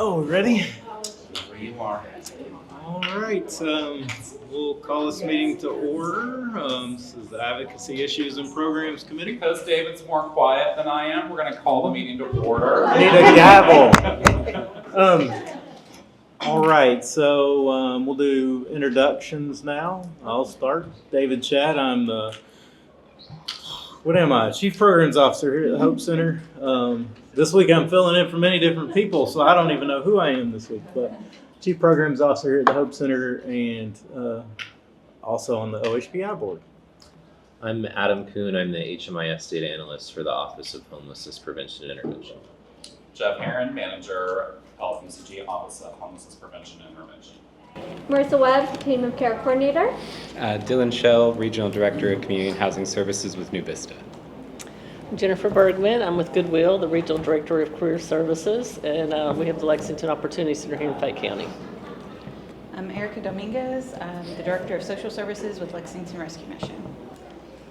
Oh, ready? Where you are. All right. We'll call this meeting to order. This is the Advocacy Issues and Programs Committee. Because David's more quiet than I am, we're going to call the meeting to order. I need a gavel. All right. So we'll do introductions now. I'll start. David Chad. I'm the Chief Programs Officer here at the Hope Center. This week I'm filling in for many different people, so I don't even know who I am this week. But Chief Programs Officer here at the Hope Center and also on the OHPI board. I'm Adam Kuhn. I'm the HMIS data analyst for the Office of Homelessness Prevention and Intervention. Jeff Herron, Manager, LFMCG, Office of Homelessness Prevention and Intervention. Marissa Webb, Team of Care Coordinator. Dylan Schell, Regional Director of Community and Housing Services with New Vista. Jennifer Bergman, I'm with Goodwill, the Regional Director of Career Services, and we have the Lexington Opportunity Center here in Fayette County. I'm Erica Dominguez. I'm the Director of Social Services with Lexington Rescue Mission.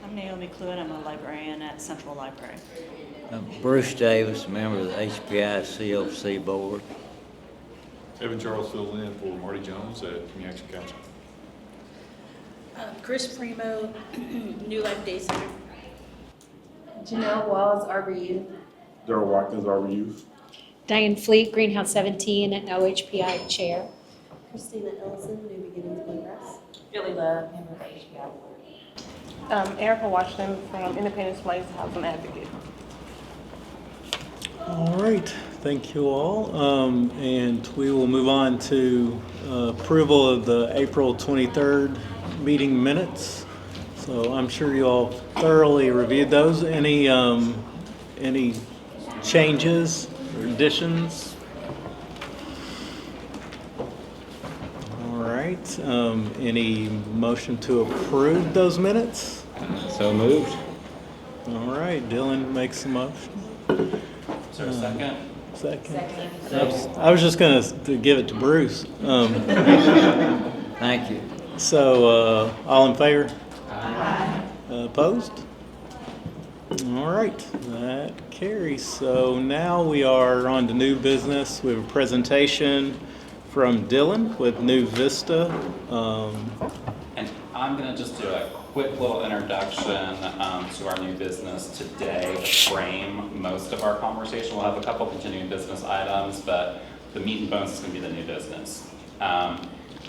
I'm Naomi Cluin. I'm a librarian at Central Library. I'm Bruce Davis, member of the HPI CLC board. Evan Charles filled in for Marty Jones at Community Action Council. Chris Primo, New Life Day Center. Janelle Walls, RBU. Daryl Watkins, RBU. Diane Fleet, Greenhouse 17 and OHPI Chair. Christina Ellison, New Beginnings Bluegrass. Billy Love, member of HBI Board. Erica Washington from Independence Place Housing Advocate. All right. Thank you all. And we will move on to approval of the April 23rd meeting minutes. So I'm sure you all thoroughly reviewed those. Any changes or additions? All right. Any motion to approve those minutes? So moved. All right. Dylan makes the motion. Is there a second? Second. I was just going to give it to Bruce. Thank you. So all in favor? Opposed? All right, that carries. So now we are on to new business. We have a presentation from Dylan with New Vista. And I'm going to just do a quick little introduction to our new business today to frame most of our conversation. We'll have a couple continuing business items, but the meat and bones is going to be the new business.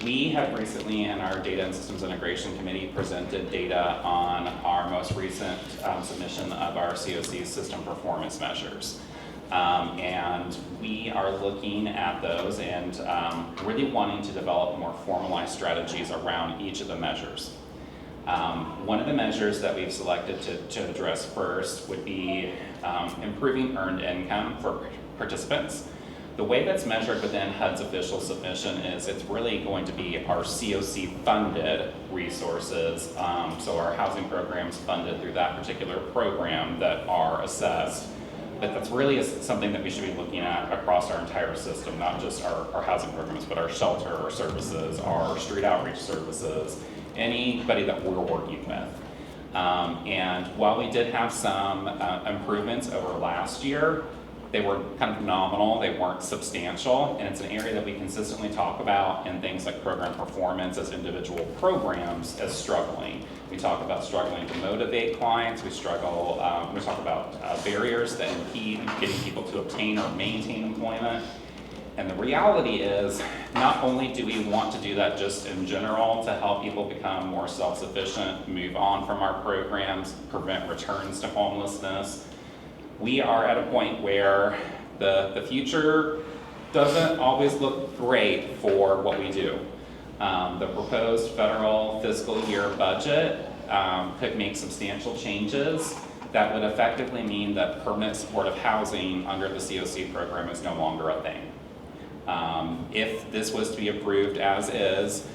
We have recently, in our Data and Systems Integration Committee, presented data on our most recent submission of our COC system performance measures. And we are looking at those and really wanting to develop more formalized strategies around each of the measures. One of the measures that we've selected to address first would be improving earned income for participants. The way that's measured within HUD's official submission is it's really going to be our COC funded resources, so our housing programs funded through that particular program that are assessed. But that's really something that we should be looking at across our entire system, not just our housing programs, but our shelter services, our street outreach services, anybody that we're working with. And while we did have some improvements over last year, they were kind of nominal, they weren't substantial, and it's an area that we consistently talk about in things like program performance as individual programs as struggling. We talk about struggling to motivate clients, we talk about barriers that impede getting people to obtain or maintain employment. And the reality is, not only do we want to do that just in general to help people become more self-sufficient, move on from our programs, prevent returns to homelessness, we are at a point where the future doesn't always look great for what we do. The proposed federal fiscal year budget could make substantial changes that would effectively mean that permanent supportive housing under the COC program is no longer a thing. If this was to be approved as is,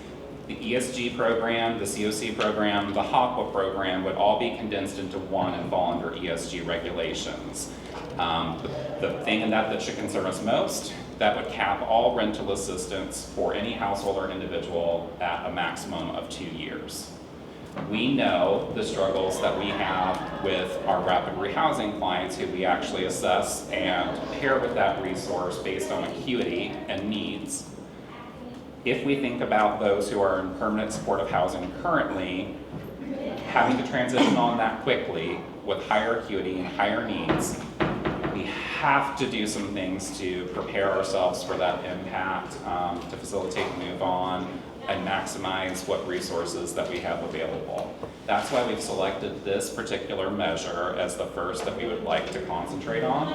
the ESG program, the COC program, the HOPWA program would all be condensed into one and fall under ESG regulations. The thing in that should concern us most, that would cap all rental assistance for any household or individual at a maximum of 2 years. We know the struggles that we have with our rapid rehousing clients who we actually assess and pair with that resource based on acuity and needs. If we think about those who are in permanent supportive housing currently, having to transition on that quickly with higher acuity and higher needs, we have to do some things to prepare ourselves for that impact, to facilitate move on and maximize what resources that we have available. That's why we've selected this particular measure as the first that we would like to concentrate on.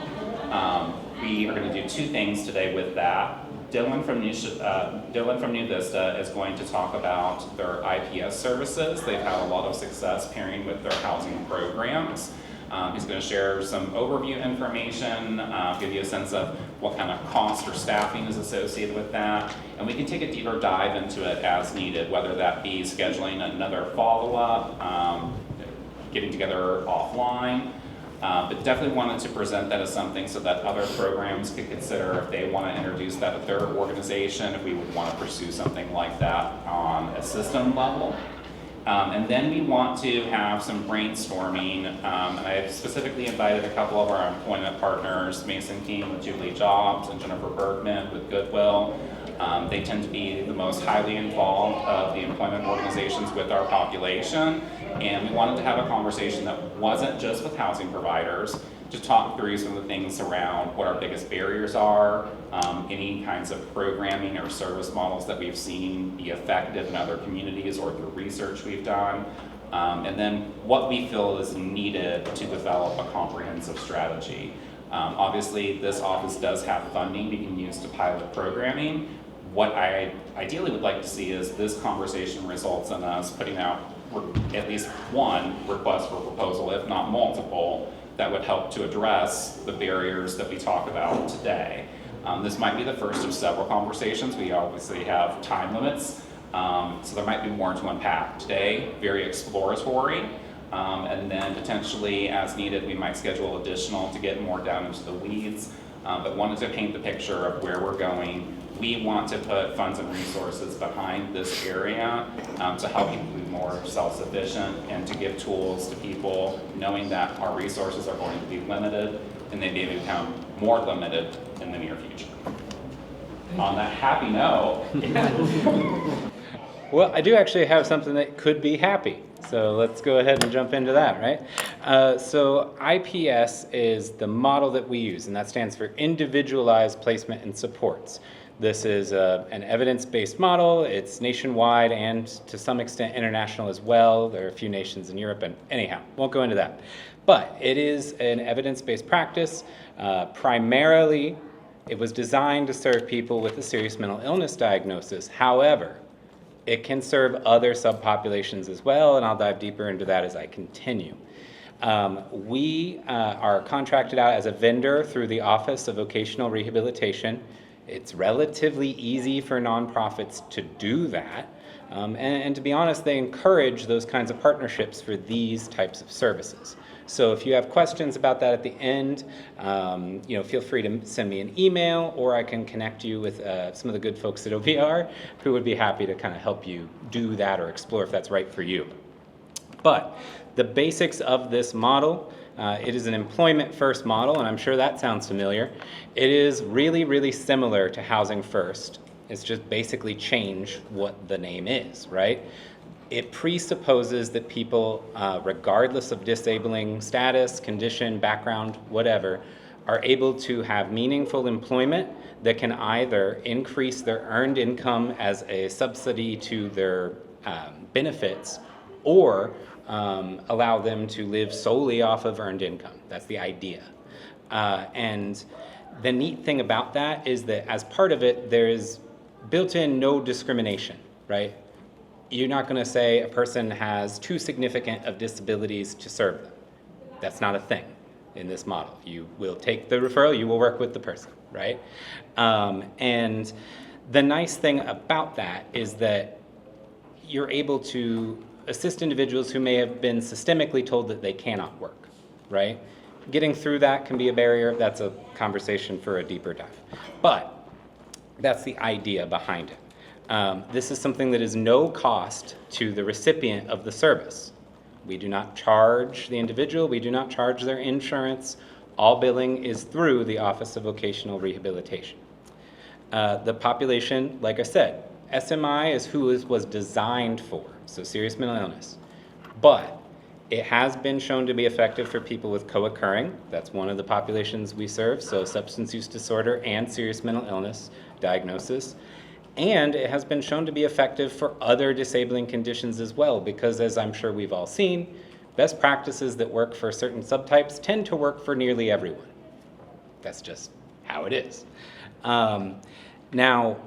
We are going to do two things today with that. Dylan from New Vista is going to talk about their IPS services. They've had a lot of success pairing with their housing programs. He's going to share some overview information, give you a sense of what kind of cost or staffing is associated with that, and we can take a deeper dive into it as needed, whether that be scheduling another follow-up, getting together offline, but definitely wanted to present that as something so that other programs could consider if they want to introduce that at their organization, if we would want to pursue something like that on a system level. And then we want to have some brainstorming, and I've specifically invited a couple of our employment partners, Mason King with Jubilee Jobs and Jennifer Bergman with Goodwill. They tend to be the most highly involved of the employment organizations with our population, and we wanted to have a conversation that wasn't just with housing providers, to talk through some of the things around what our biggest barriers are, any kinds of programming or service models that we've seen be effective in other communities or through research we've done, and then what we feel is needed to develop a comprehensive strategy. Obviously, this office does have funding we can use to pilot programming. What I ideally would like to see is this conversation results in us putting out at least one request for proposal, if not multiple, that would help to address the barriers that we talk about today. This might be the first of several conversations. We obviously have time limits, so there might be more to unpack. Today, very exploratory, and then potentially as needed, we might schedule additional to get more down into the weeds, but wanted to paint the picture of where we're going. We want to put funds and resources behind this area to help people be more self-sufficient and to give tools to people, knowing that our resources are going to be limited and they may become more limited in the near future. On that happy note. Well, I do actually have something that could be happy. So let's go ahead and jump into that, right? So IPS is the model that we use, and that stands for Individualized Placement and Supports. This is an evidence-based model. It's nationwide and to some extent international as well. There are a few nations in Europe, and anyhow, won't go into that. But it is an evidence-based practice. Primarily, it was designed to serve people with a serious mental illness diagnosis. However, it can serve other subpopulations as well, and I'll dive deeper into that as I continue. We are contracted out as a vendor through the Office of Vocational Rehabilitation. It's relatively easy for nonprofits to do that. And to be honest, they encourage those kinds of partnerships for these types of services. So if you have questions about that at the end, feel free to send me an email, or I can connect you with some of the good folks at OVR who would be happy to kind of help you do that or explore if that's right for you. But the basics of this model, it is an employment first model, and I'm sure that sounds familiar. It is really, really similar to Housing First. It's just basically change what the name is, right? It presupposes that people, regardless of disabling status, condition, background, whatever, are able to have meaningful employment that can either increase their earned income as a subsidy to their benefits, or allow them to live solely off of earned income. That's the idea. And the neat thing about that is that as part of it, there is built-in no discrimination, right? You're not going to say a person has too significant of disabilities to serve them. That's not a thing in this model. You will take the referral, you will work with the person, right? And the nice thing about that is that you're able to assist individuals who may have been systemically told that they cannot work, right? Getting through that can be a barrier. That's a conversation for a deeper dive. But that's the idea behind it. This is something that is no cost to the recipient of the service. We do not charge the individual, we do not charge their insurance. All billing is through the Office of Vocational Rehabilitation. The population, like I said, SMI is who it was designed for, so serious mental illness. But it has been shown to be effective for people with co-occurring. That's one of the populations we serve, so substance use disorder and serious mental illness diagnosis. And it has been shown to be effective for other disabling conditions as well, because as I'm sure we've all seen, best practices that work for certain subtypes tend to work for nearly everyone. That's just how it is. Now,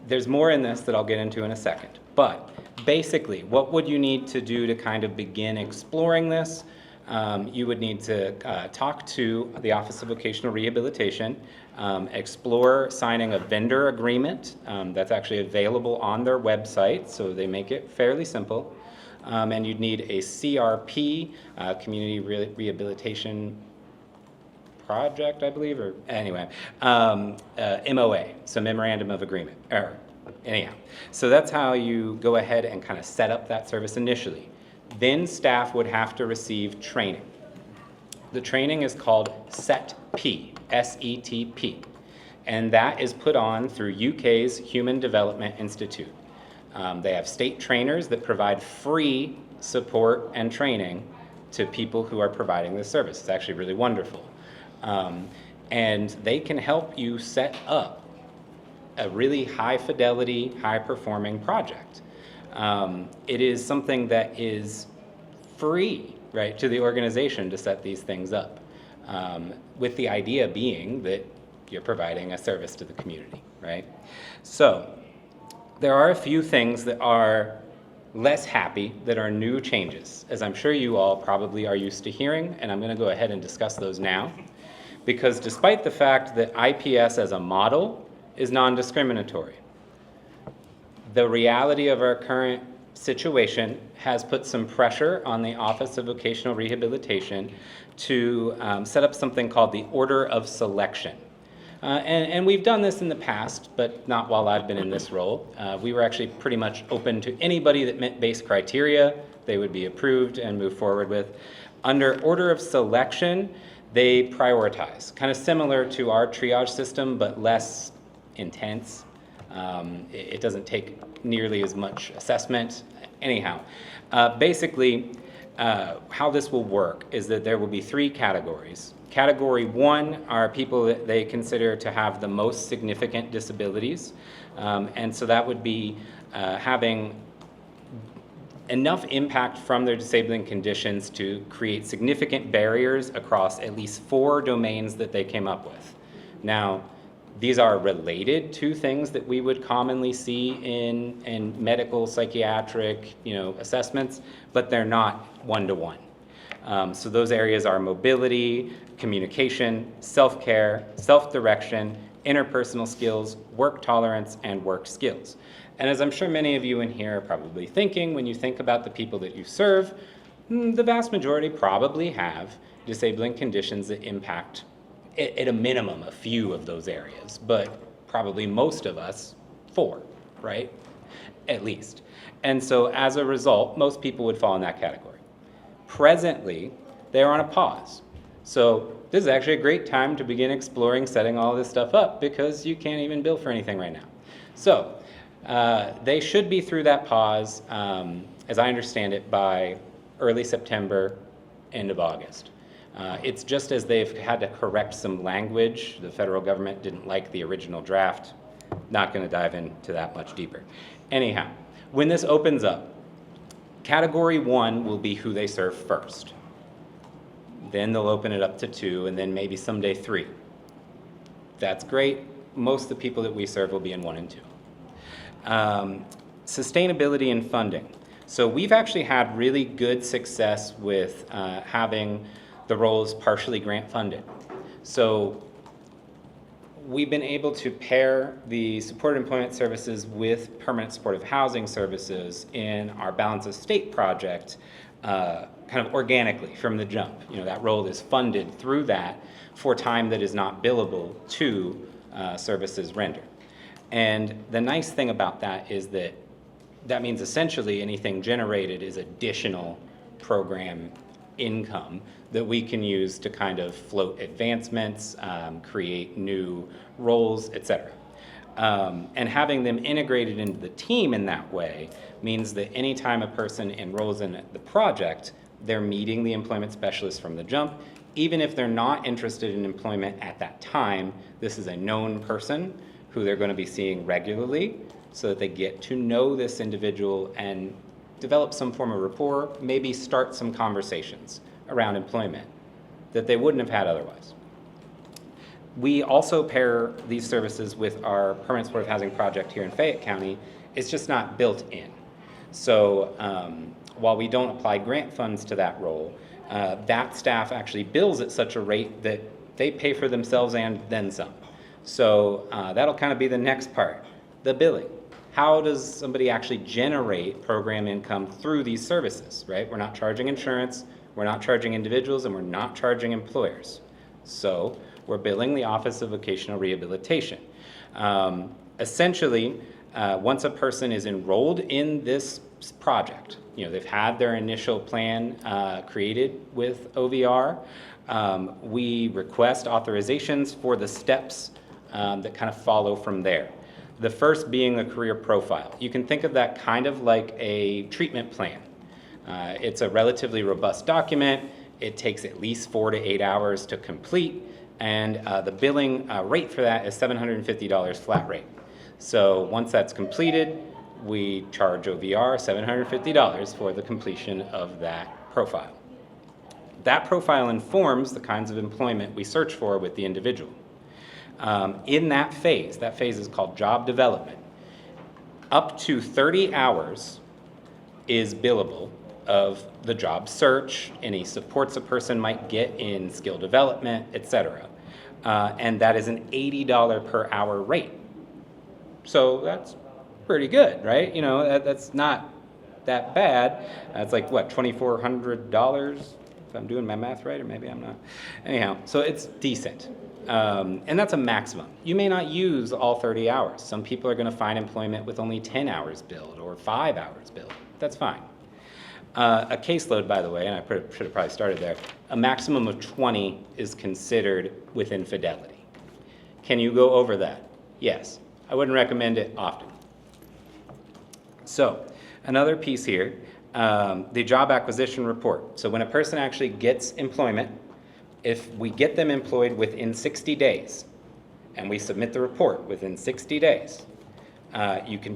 there's more in this that I'll get into in a second, but basically, what would you need to do to kind of begin exploring this? You would need to talk to the Office of Vocational Rehabilitation, explore signing a vendor agreement that's actually available on their website, so they make it fairly simple. And you'd need a CRP, Community Rehabilitation Project, I believe, or anyway, MOA, so Memorandum of Agreement, or anyhow. So that's how you go ahead and kind of set up that service initially. Then staff would have to receive training. The training is called SETP, S-E-T-P, and that is put on through UK's Human Development Institute. They have state trainers that provide free support and training to people who are providing this service. It's actually really wonderful. And they can help you set up a really high fidelity, high performing project. It is something that is free, right, to the organization to set these things up, with the idea being that you're providing a service to the community, right? So there are a few things that are less happy, that are new changes, as I'm sure you all probably are used to hearing, and I'm going to go ahead and discuss those now, because despite the fact that IPS as a model is non-discriminatory, the reality of our current situation has put some pressure on the Office of Vocational Rehabilitation to set up something called the Order of Selection. And we've done this in the past, but not while I've been in this role. We were actually pretty much open to anybody that met base criteria. They would be approved and moved forward with. Under Order of Selection, they prioritize, kind of similar to our triage system, but less intense. It doesn't take nearly as much assessment. Anyhow, basically, how this will work is that there will be 3 categories. Category 1 are people that they consider to have the most significant disabilities. And so that would be having enough impact from their disabling conditions to create significant barriers across at least 4 domains that they came up with. Now, these are related to things that we would commonly see in medical, psychiatric, assessments, but they're not one-to-one. So those areas are mobility, communication, self-care, self-direction, interpersonal skills, work tolerance, and work skills. And as I'm sure many of you in here are probably thinking, when you think about the people that you serve, the vast majority probably have disabling conditions that impact, at a minimum, a few of those areas, but probably most of us 4, right? At least. And so as a result, most people would fall in that category. Presently, they're on a pause. So this is actually a great time to begin exploring setting all this stuff up, because you can't even bill for anything right now. So they should be through that pause, as I understand it, by early September, end of August. It's just as they've had to correct some language. The federal government didn't like the original draft. Not going to dive into that much deeper. Anyhow, when this opens up, Category 1 will be who they serve first. Then they'll open it up to 2, and then maybe someday 3. That's great. Most of the people that we serve will be in 1 and 2. Sustainability and funding. So we've actually had really good success with having the roles partially grant funded. So we've been able to pair the supported employment services with permanent supportive housing services in our Balance of State project kind of organically from the jump. That role is funded through that for time that is not billable to services rendered. And the nice thing about that is that that means essentially anything generated is additional program income that we can use to kind of float advancements, create new roles, et cetera. And having them integrated into the team in that way means that anytime a person enrolls in the project, they're meeting the employment specialist from the jump. Even if they're not interested in employment at that time, this is a known person who they're going to be seeing regularly so that they get to know this individual and develop some form of rapport, maybe start some conversations around employment that they wouldn't have had otherwise. We also pair these services with our permanent supportive housing project here in Fayette County. It's just not built in. So while we don't apply grant funds to that role, that staff actually bills at such a rate that they pay for themselves and then some. So that'll kind of be the next part, the billing. How does somebody actually generate program income through these services, right? We're not charging insurance, we're not charging individuals, and we're not charging employers. So we're billing the Office of Vocational Rehabilitation. Essentially, once a person is enrolled in this project, they've had their initial plan created with OVR, we request authorizations for the steps that kind of follow from there. The first being a career profile. You can think of that kind of like a treatment plan. It's a relatively robust document. It takes at least 4 to 8 hours to complete, and the billing rate for that is $750 flat rate. So once that's completed, we charge OVR $750 for the completion of that profile. That profile informs the kinds of employment we search for with the individual. In that phase is called job development. Up to 30 hours is billable of the job search, any supports a person might get in skill development, etc. And that is an $80 per hour rate. So that's pretty good, right? That's not that bad. It's like, what, $2,400, if I'm doing my math right, or maybe I'm not. Anyhow, so it's decent. And that's a maximum. You may not use all 30 hours. Some people are going to find employment with only 10 hours billed or 5 hours billed. That's fine. A caseload, by the way, and I should have probably started there, a maximum of 20 is considered within fidelity. Can you go over that? Yes. I wouldn't recommend it often. So, another piece here, the job acquisition report. So when a person actually gets employment, if we get them employed within 60 days, and we submit the report within 60 days, you can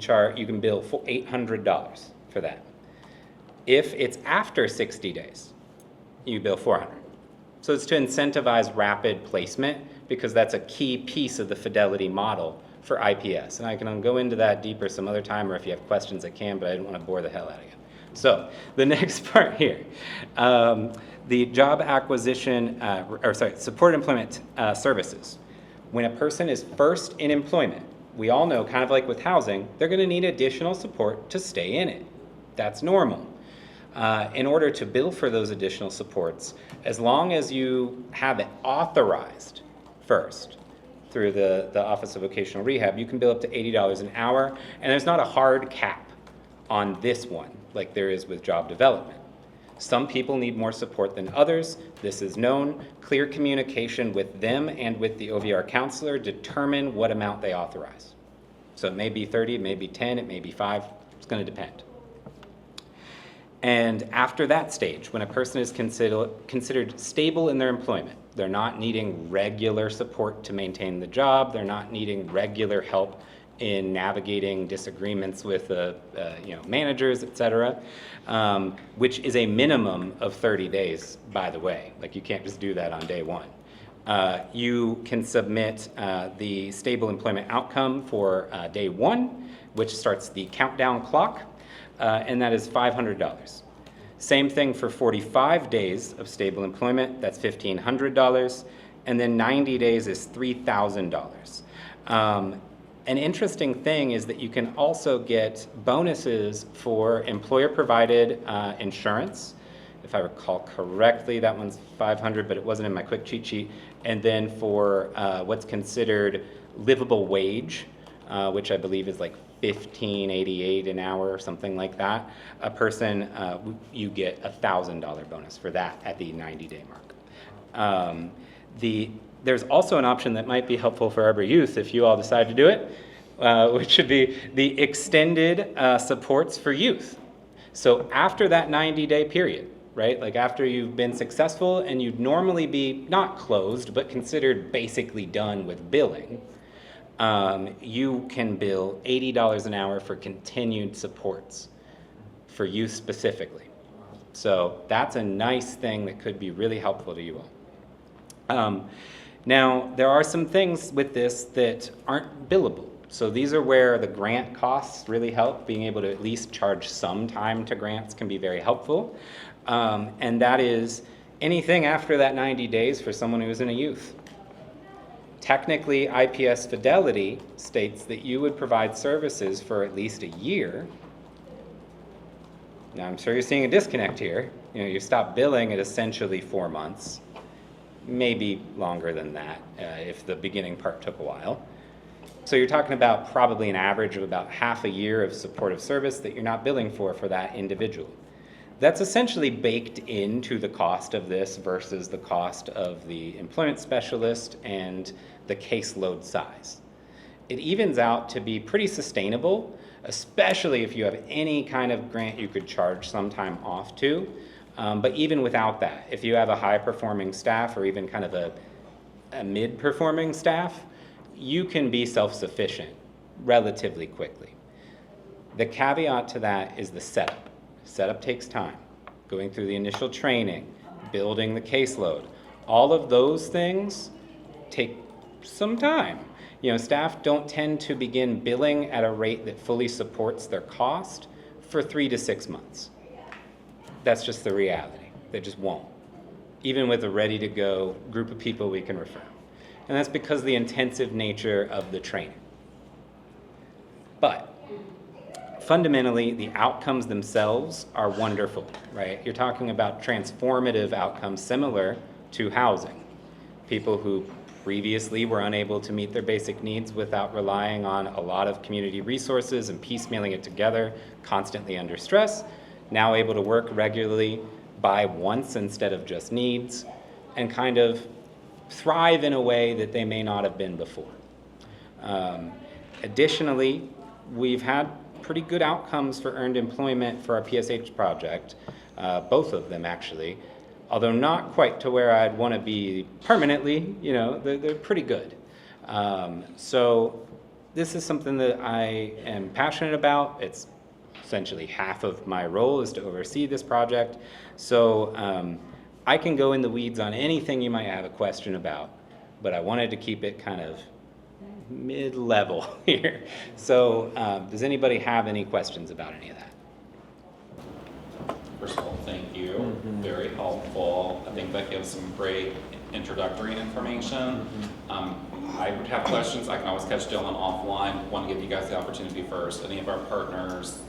bill $800 for that. If it's after 60 days, you bill $400. So it's to incentivize rapid placement, because that's a key piece of the fidelity model for IPS. And I can go into that deeper some other time, or if you have questions I can, but I didn't want to bore the hell out of you. So the next part here, the job acquisition, support employment services. When a person is first in employment, we all know, kind of like with housing, they're going to need additional support to stay in it. That's normal. In order to bill for those additional supports, as long as you have it authorized first through the Office of Vocational Rehab, you can bill up to $80 an hour, and there's not a hard cap on this one like there is with job development. Some people need more support than others. This is known. Clear communication with them and with the OVR counselor determine what amount they authorize. So it may be 30, it may be 10, it may be 5. It's going to depend. And after that stage, when a person is considered stable in their employment, they're not needing regular support to maintain the job, they're not needing regular help in navigating disagreements with managers, et cetera, which is a minimum of 30 days, by the way. Like, you can't just do that on day one. You can submit the stable employment outcome for day one, which starts the countdown clock, and that is $500. Same thing for 45 days of stable employment, that's $1,500, and then 90 days is $3,000. An interesting thing is that you can also get bonuses for employer-provided insurance. If I recall correctly, that one's $500, but it wasn't in my quick cheat sheet. And then for what's considered livable wage, which I believe is like $15.88 an hour or something like that, a person, you get a $1,000 bonus for that at the 90-day mark. There's also an option that might be helpful for Arbor Youth if you all decide to do it, which would be the extended supports for youth. So after that 90-day period, right, like after you've been successful and you'd normally be not closed, but considered basically done with billing, you can bill $80 an hour for continued supports for youth specifically. So that's a nice thing that could be really helpful to you all. Now, there are some things with this that aren't billable. So these are where the grant costs really help. Being able to at least charge some time to grants can be very helpful. And that is anything after that 90 days for someone who is in a youth. Technically, IPS Fidelity states that you would provide services for at least a year. Now, I'm sure you're seeing a disconnect here. You know, you stop billing at essentially 4 months, maybe longer than that if the beginning part took a while. So you're talking about probably an average of about half a year of supportive service that you're not billing for that individual. That's essentially baked into the cost of this versus the cost of the employment specialist and the caseload size. It evens out to be pretty sustainable, especially if you have any kind of grant you could charge some time off to. But even without that, if you have a high-performing staff or even kind of a mid-performing staff, you can be self-sufficient relatively quickly. The caveat to that is the setup. Setup takes time. Going through the initial training, building the caseload, all of those things take some time. You know, staff don't tend to begin billing at a rate that fully supports their cost for 3 to 6 months. That's just the reality. They just won't. Even with a ready-to-go group of people we can refer. And that's because of the intensive nature of the training. But fundamentally, the outcomes themselves are wonderful, right? You're talking about transformative outcomes similar to housing. People who previously were unable to meet their basic needs without relying on a lot of community resources and piecemealing it together, constantly under stress, now able to work regularly by wants instead of just needs, and kind of thrive in a way that they may not have been before. Additionally, we've had pretty good outcomes for earned employment for our PSH project, both of them actually, although not quite to where I'd want to be permanently. You know, they're pretty good. So this is something that I am passionate about. It's essentially half of my role is to oversee this project. So I can go in the weeds on anything you might have a question about, but I wanted to keep it kind of mid-level here. So does anybody have any questions about any of that? First of all, thank you. Very helpful. I think that gives some great introductory information. I would have questions. I can always catch Dylan offline. Want to give you guys the opportunity first. Any of our partners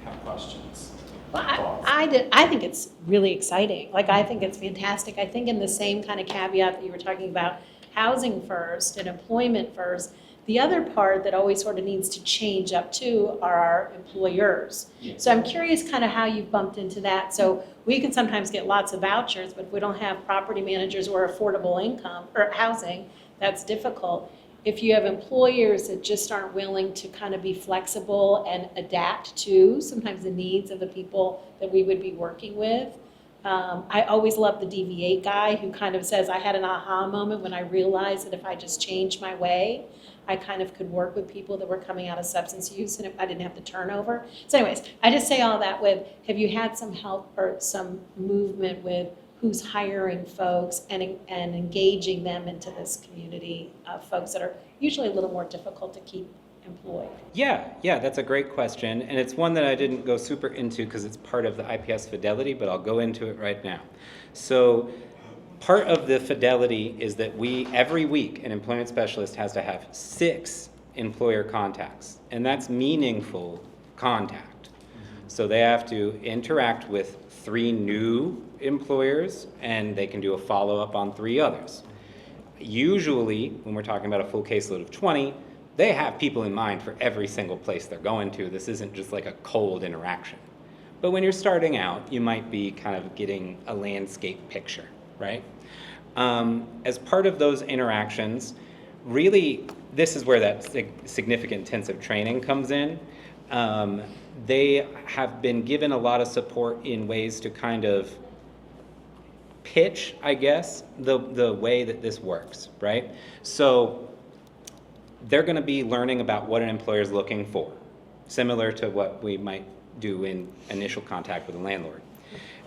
have questions? Well, I think it's really exciting. Like, I think it's fantastic. I think in the same kind of caveat that you were talking about, housing first and employment first, the other part that always sort of needs to change up too are our employers. Yeah. So I'm curious kind of how you've bumped into that. So we can sometimes get lots of vouchers, but if we don't have property managers or affordable income or housing, that's difficult. If you have employers that just aren't willing to kind of be flexible and adapt to sometimes the needs of the people that we would be working with. I always love the DV8 guy who kind of says, I had an aha moment when I realized that if I just changed my way, I kind of could work with people that were coming out of substance use and if I didn't have the turnover. So anyways, I just say all that with, have you had some help or some movement with who's hiring folks and engaging them into this community of folks that are usually a little more difficult to keep employed? Yeah, that's a great question. And it's one that I didn't go super into because it's part of the IPS Fidelity, but I'll go into it right now. So part of the Fidelity is that every week, an employment specialist has to have 6 employer contacts, and that's meaningful contact. So they have to interact with 3 new employers, and they can do a follow-up on 3 others. Usually, when we're talking about a full caseload of 20, they have people in mind for every single place they're going to. This isn't just like a cold interaction. But when you're starting out, you might be kind of getting a landscape picture, right? As part of those interactions, really, this is where that significant intensive training comes in. They have been given a lot of support in ways to kind of pitch, I guess, the way that this works, right? So they're going to be learning about what an employer is looking for, similar to what we might do in initial contact with a landlord.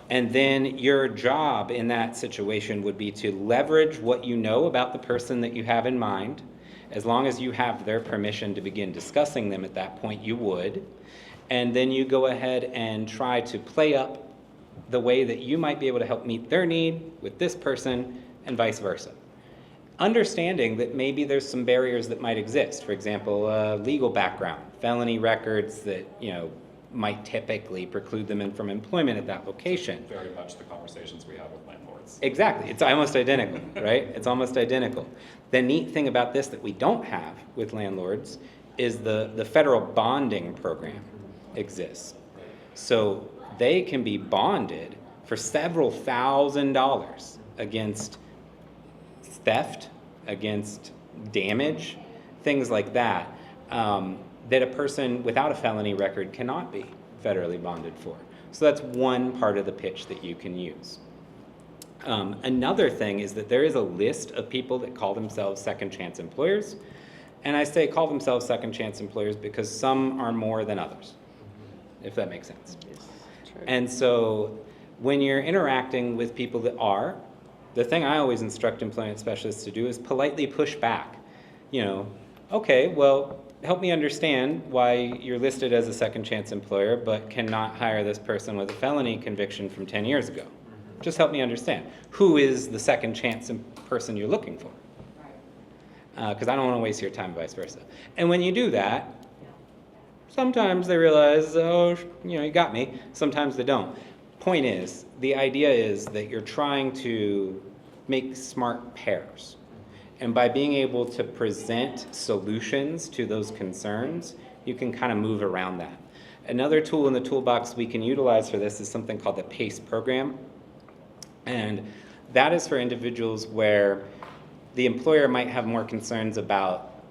And then your job in that situation would be to leverage what you know about the person that you have in mind. As long as you have their permission to begin discussing them at that point, you would. And then you go ahead and try to play up the way that you might be able to help meet their need with this person and vice versa. Understanding that maybe there's some barriers that might exist. For example, legal background, felony records that, might typically preclude them from employment at that location. Very much the conversations we have with landlords. Exactly. It's almost identical, right? It's almost identical. The neat thing about this that we don't have with landlords is the federal bonding program exists. So they can be bonded for several $1,000s against theft, against damage, things like that. That a person without a felony record cannot be federally bonded for. So that's one part of the pitch that you can use. Another thing is that there is a list of people that call themselves second chance employers. And I say call themselves second chance employers because some are more than others, if that makes sense. And so when you're interacting with people that are, the thing I always instruct employment specialists to do is politely push back. Okay, well, help me understand why you're listed as a second chance employer but cannot hire this person with a felony conviction from 10 years ago. Just help me understand. Who is the second chance person you're looking for? Because I don't want to waste your time, vice versa. And when you do that, sometimes they realize, oh, you got me. Sometimes they don't. Point is, the idea is that you're trying to make smart pairs. And by being able to present solutions to those concerns, you can kind of move around that. Another tool in the toolbox we can utilize for this is something called the PACE program. And that is for individuals where the employer might have more concerns about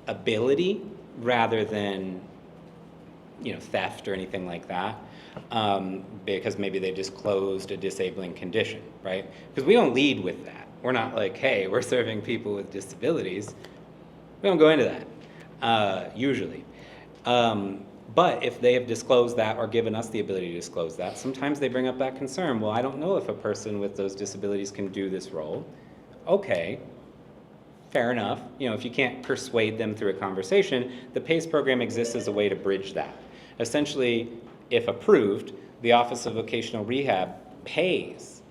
ability rather than theft or anything like that, because maybe they disclosed a disabling condition, right? Because we don't lead with that. We're not like, hey, we're serving people with disabilities. We don't go into that, usually. But if they have disclosed that or given us the ability to disclose that, sometimes they bring up that concern. Well, I don't know if a person with those disabilities can do this role. Okay, fair enough. If you can't persuade them through a conversation, the PACE program exists as a way to bridge that. Essentially, if approved, the Office of Vocational Rehab pays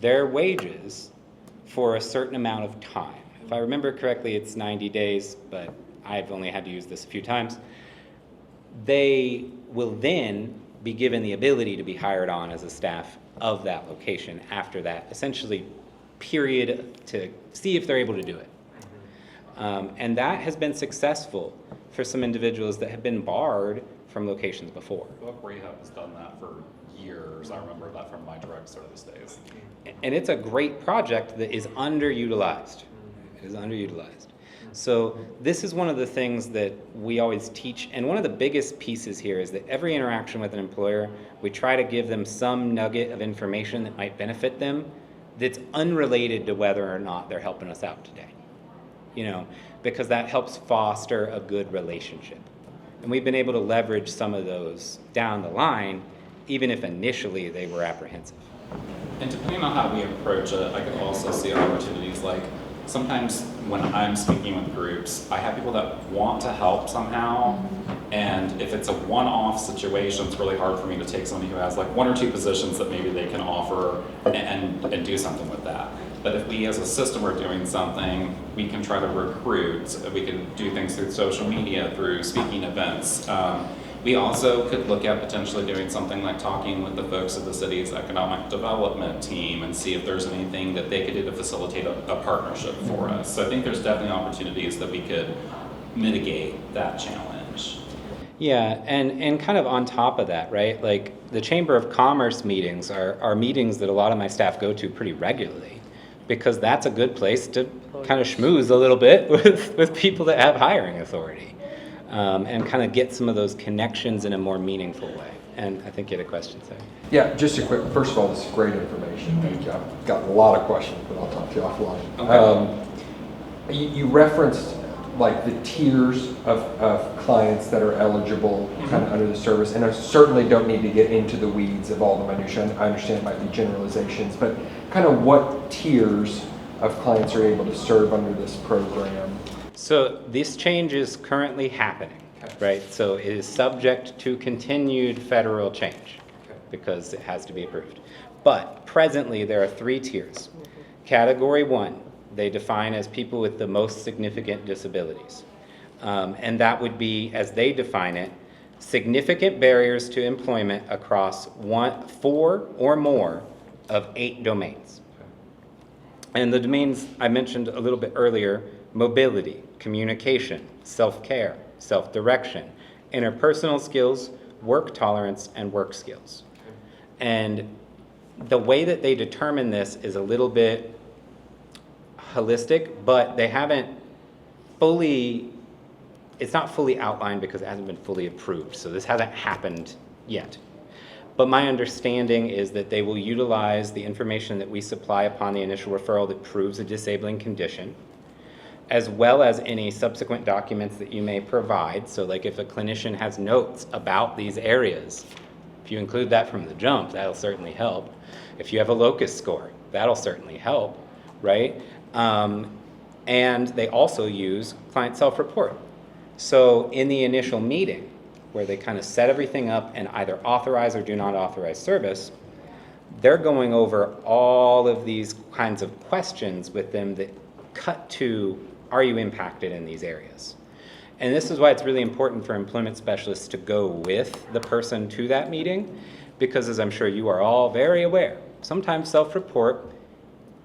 their wages for a certain amount of time. If I remember correctly, it's 90 days, but I've only had to use this a few times. They will then be given the ability to be hired on as a staff of that location after that, essentially, period to see if they're able to do it. And that has been successful for some individuals that have been barred from locations before. Book Rehab has done that for years. I remember that from my direct service days. And it's a great project that is underutilized. It is underutilized. So this is one of the things that we always teach. And one of the biggest pieces here is that every interaction with an employer, we try to give them some nugget of information that might benefit them that's unrelated to whether or not they're helping us out today. Because that helps foster a good relationship. And we've been able to leverage some of those down the line, even if initially they were apprehensive. And depending on how we approach it, I could also see opportunities like sometimes when I'm speaking with groups, I have people that want to help somehow, and if it's a one-off situation, it's really hard for me to take somebody who has like one or two positions that maybe they can offer and do something with that. But if we as a system are doing something, we can try to recruit, we can do things through social media, through speaking events. We also could look at potentially doing something like talking with the folks of the city's economic development team and see if there's anything that they could do to facilitate a partnership for us. So I think there's definitely opportunities that we could mitigate that challenge. Yeah, and kind of on top of that, right? Like the Chamber of Commerce meetings are meetings that a lot of my staff go to pretty regularly, because that's a good place to kind of schmooze a little bit with people that have hiring authority, and kind of get some of those connections in a more meaningful way. And I think you had a question, Sarah. Yeah, just a quick, first of all, this is great information. Thank you. I've got a lot of questions, but I'll talk to you offline. Okay. You referenced like the tiers of clients that are eligible kind of under the service, and I certainly don't need to get into the weeds of all the minutiae. I understand it might be generalizations, but kind of what tiers of clients are able to serve under this program? So this change is currently happening, right? So it is subject to continued federal change because it has to be approved. But presently there are 3 tiers. Category 1, they define as people with the most significant disabilities. And that would be, as they define it, significant barriers to employment across 4 or more of 8 domains. And the domains I mentioned a little bit earlier: mobility, communication, self-care, self-direction, interpersonal skills, work tolerance, and work skills. And the way that they determine this is a little bit holistic, but they haven't fully, it's not fully outlined because it hasn't been fully approved. So this hasn't happened yet. But my understanding is that they will utilize the information that we supply upon the initial referral that proves a disabling condition, as well as any subsequent documents that you may provide. So like if a clinician has notes about these areas, if you include that from the jump, that'll certainly help. If you have a locus score, that'll certainly help, right? And they also use client self-report. So in the initial meeting, where they kind of set everything up and either authorize or do not authorize service, they're going over all of these kinds of questions with them that cut to, are you impacted in these areas? And this is why it's really important for employment specialists to go with the person to that meeting, because as I'm sure you are all very aware, sometimes self-report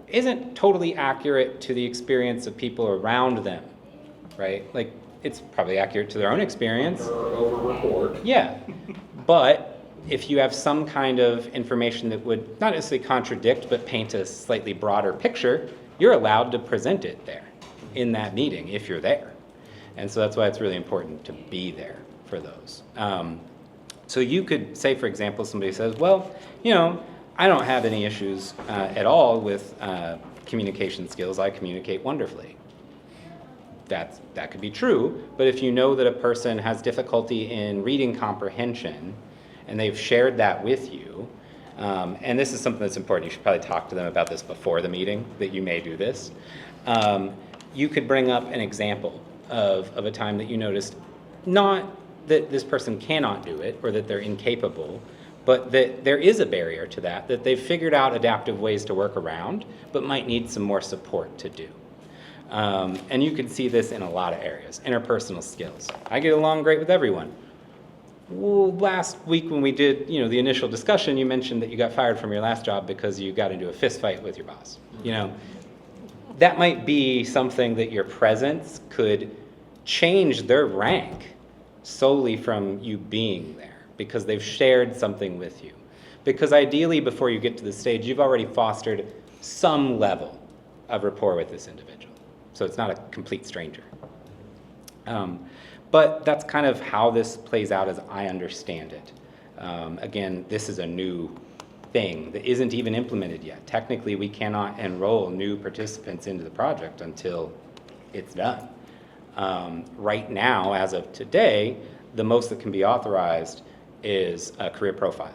isn't totally accurate to the experience of people around them, right? Like, it's probably accurate to their own experience. Over-report. Yeah, but if you have some kind of information that would not necessarily contradict, but paint a slightly broader picture, you're allowed to present it there in that meeting if you're there. And so that's why it's really important to be there for those. So you could say, for example, somebody says, well, you know, I don't have any issues at all with communication skills. I communicate wonderfully. That could be true, but if you know that a person has difficulty in reading comprehension and they've shared that with you, and this is something that's important, you should probably talk to them about this before the meeting, that you may do this. You could bring up an example of a time that you noticed, not that this person cannot do it or that they're incapable, but that there is a barrier to that they've figured out adaptive ways to work around, but might need some more support to do. And you can see this in a lot of areas. Interpersonal skills. I get along great with everyone. Well, last week when we did, the initial discussion, you mentioned that you got fired from your last job because you got into a fist fight with your boss. That might be something that your presence could change their rank solely from you being there because they've shared something with you. Because ideally, before you get to the stage, you've already fostered some level of rapport with this individual. So it's not a complete stranger. But that's kind of how this plays out as I understand it. Again, this is a new thing that isn't even implemented yet. Technically, we cannot enroll new participants into the project until it's done. Right now, as of today, the most that can be authorized is a career profile.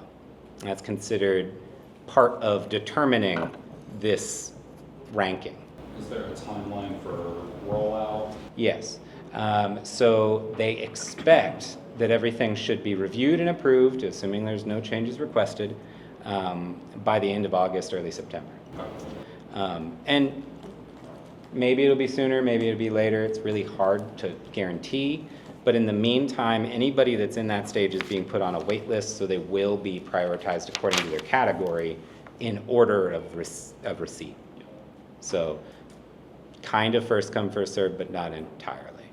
That's considered part of determining this ranking. Is there a timeline for rollout? Yes. So they expect that everything should be reviewed and approved, assuming there's no changes requested, by the end of August, early September. And maybe it'll be sooner, maybe it'll be later. It's really hard to guarantee. But in the meantime, anybody that's in that stage is being put on a wait list, so they will be prioritized according to their category in order of receipt. So kind of first come, first served, but not entirely.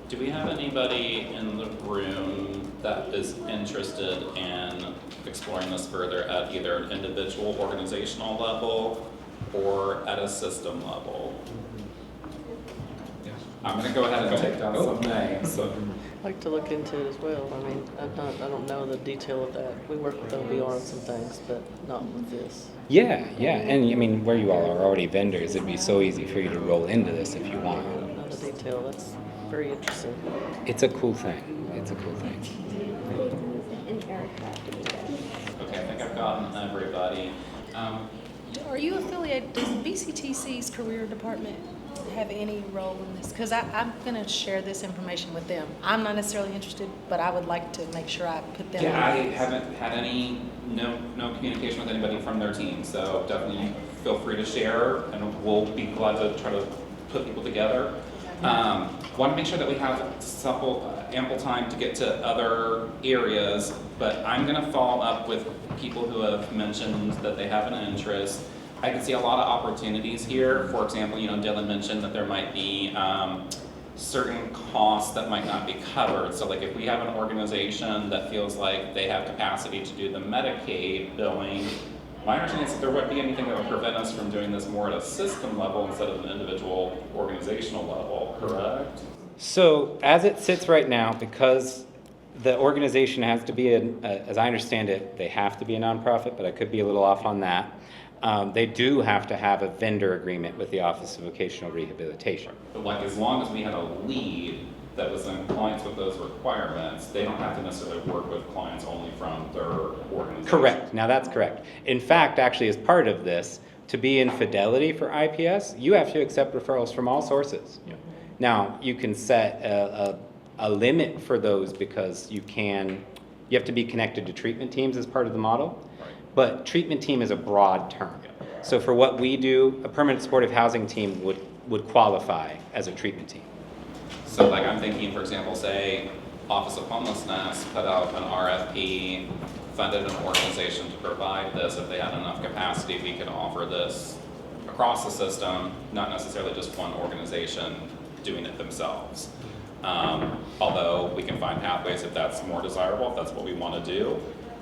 Do we have anybody in the room that is interested in exploring this further at either an individual organizational level or at a system level? I'm gonna go ahead and take down some names. So, I'd like to look into it as well. I mean, I don't know the detail of that. We work with OBR on some things, but not with this. Yeah, and I mean, where you all are already vendors, it'd be so easy for you to roll into this if you I want. don't know the detail. That's very interesting. It's a cool thing. It's a cool thing. And Erica. okay, I think I've gotten everybody. Are you affiliated, does BCTC's career department have any role in this? Because I'm going to share this information with them. I'm not necessarily interested, but I would like to make sure I put them Yeah, I on. haven't had no communication with anybody from their team, so definitely feel free to share, and we'll be glad to try to put people together. Want to make sure that we have ample time to get to other areas, but I'm going to follow up with people who have mentioned that they have an interest. I can see a lot of opportunities here. For example, Dylan mentioned that there might be certain costs that might not be covered. So like if we have an organization that feels like they have capacity to do the Medicaid billing, my understanding is that there wouldn't be anything that would prevent us from doing this more at a system level instead of an individual organizational level, correct? So as it sits right now, because the organization has to be, as I understand it, they have to be a nonprofit, but I could be a little off on that. They do have to have a vendor agreement with the Office of Vocational Rehabilitation. But like as long as we had a lead that was in compliance with those requirements, they don't have to necessarily work with clients only from their organization. Correct. Now that's correct. In fact, actually, as part of this, to be in fidelity for IPS, you have to accept referrals from all sources. Yeah. Now, you can set a limit for those because you have to be connected to treatment teams as part of the model. Right. But treatment team is a broad term. So for what we do, a permanent supportive housing team would qualify as a treatment team. So like I'm thinking, for example, say Office of Homelessness put out an RFP, funded an organization to provide this. If they had enough capacity, we could offer this across the system, not necessarily just one organization doing it themselves. Although we can find pathways if that's more desirable, if that's what we want to do.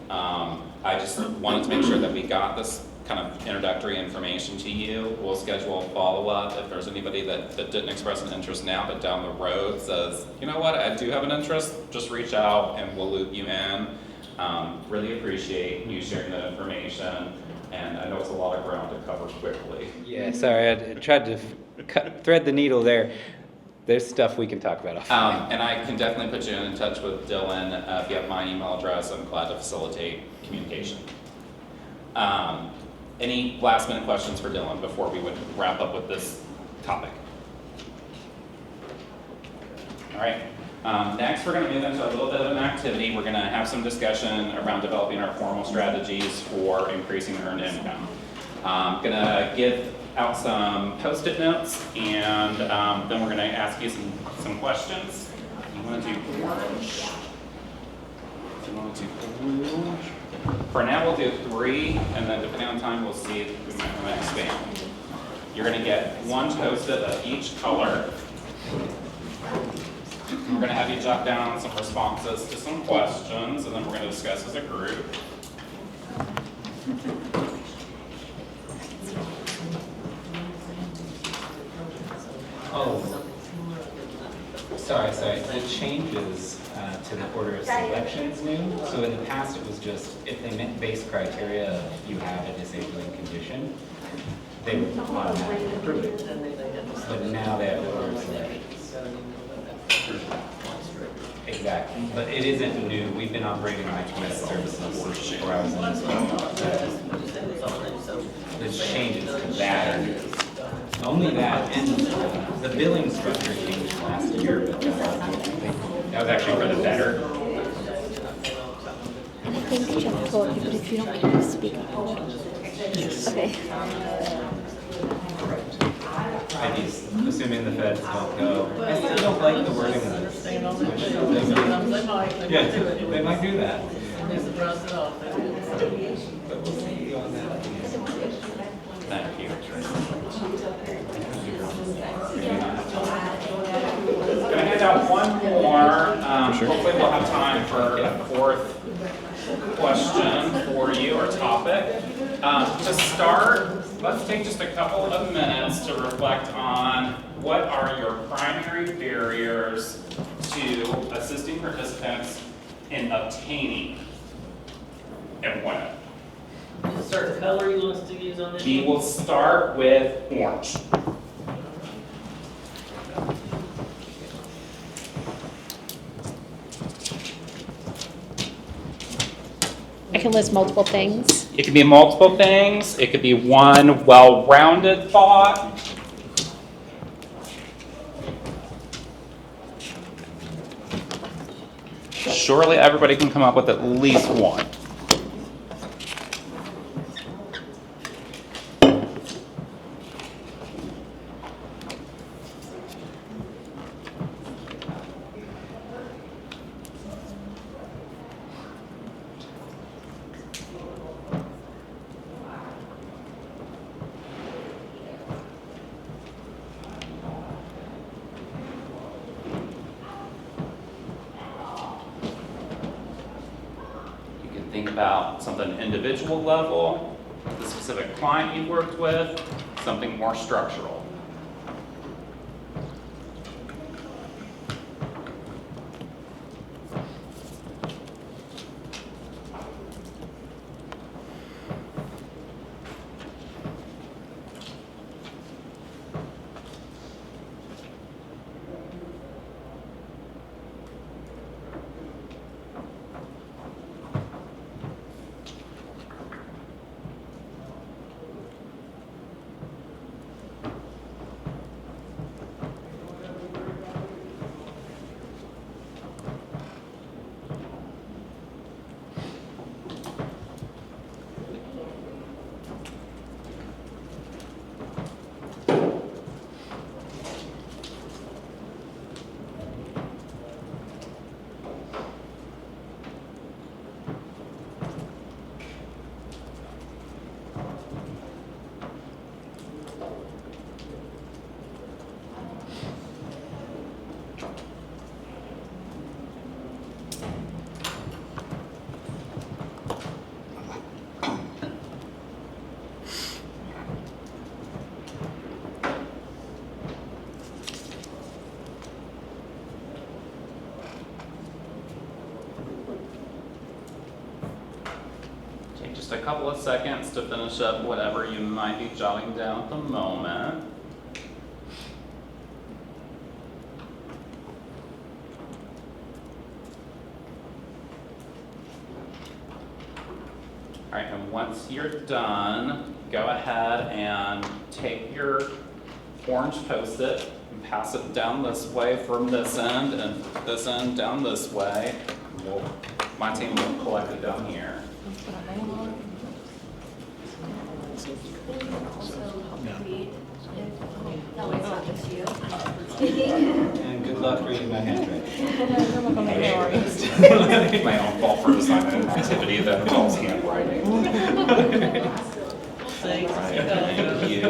I just wanted to make sure that we got this kind of introductory information to you. We'll schedule a follow-up. If there's anybody that didn't express an interest now, but down the road says, you know what, I do have an interest, just reach out and we'll loop you in. Really appreciate you sharing that information. And I know it's a lot of ground to cover quickly. Yeah, sorry, I tried to thread the needle there. There's stuff we can talk about offline. And I can definitely put you in touch with Dylan. If you have my email address, I'm glad to facilitate communication. Any last minute questions for Dylan before we would wrap up with this topic? All right. Next, we're going to move into a little bit of an activity. We're going to have some discussion around developing our formal strategies for increasing earned income. I'm going to give out some Post-it notes, and then we're going to ask you some questions. You want to do orange? You want to do blue? For now, we'll do 3, and then depending on time, we'll see if we might want to expand. You're going to get 1 Post-it of each color. We're going to have you jot down some responses to some questions, and then we're going to discuss as a group. Oh, sorry. The changes to the order of selection is new. So in the past, it was just if they met base criteria of you have a disabling condition, they would automatically approve it. But now they have the order of selection. Exactly, but it isn't new. We've been operating IPS services for hours in this. The changes to that are new. Only that, and the billing structure changed last year, but that was actually for the better. I think Jeff told you, but if you don't care to speak up. Okay. I just, assuming the feds don't go, I still don't like the wording of this. Yeah, they might do that. But we'll see on that. Thank you. Going to hand out one Hopefully we'll have time for a fourth question for you or topic. To start, let's take just a couple of minutes to reflect on what are your primary barriers to assisting participants in obtaining employment. Is a certain color you want us to use on this? We will start with orange. I can list multiple things. It could be multiple things. It could be one well-rounded thought. Surely everybody can come up with at least one. Think about something individual level, the specific client you worked with, something more structural. Just a couple of seconds to finish up whatever you might be jotting down at the moment. All right, and once you're done, go ahead and take your orange Post-it and pass it down this way from this end and this end down this way. My team will collect it down here. And good luck reading my handwriting. My own fault for designing an activity that involves handwriting. Thank you.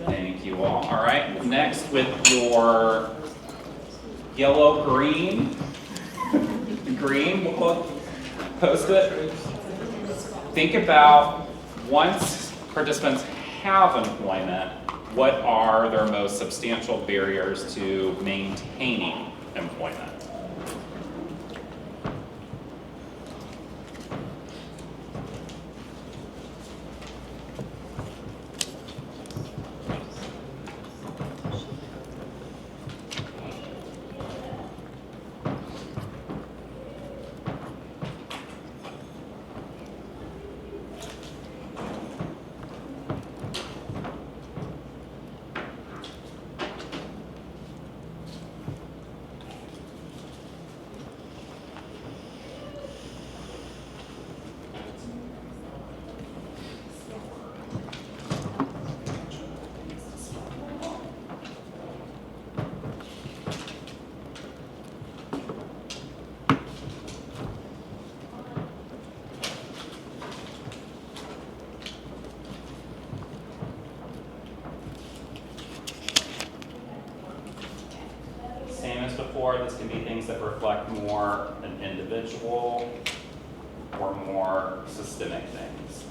Thank you all. All right, next with your yellow-green, Post-it. Think about once participants have employment, what are their most substantial barriers to maintaining employment? before. This can be things that reflect more an individual or more systemic things.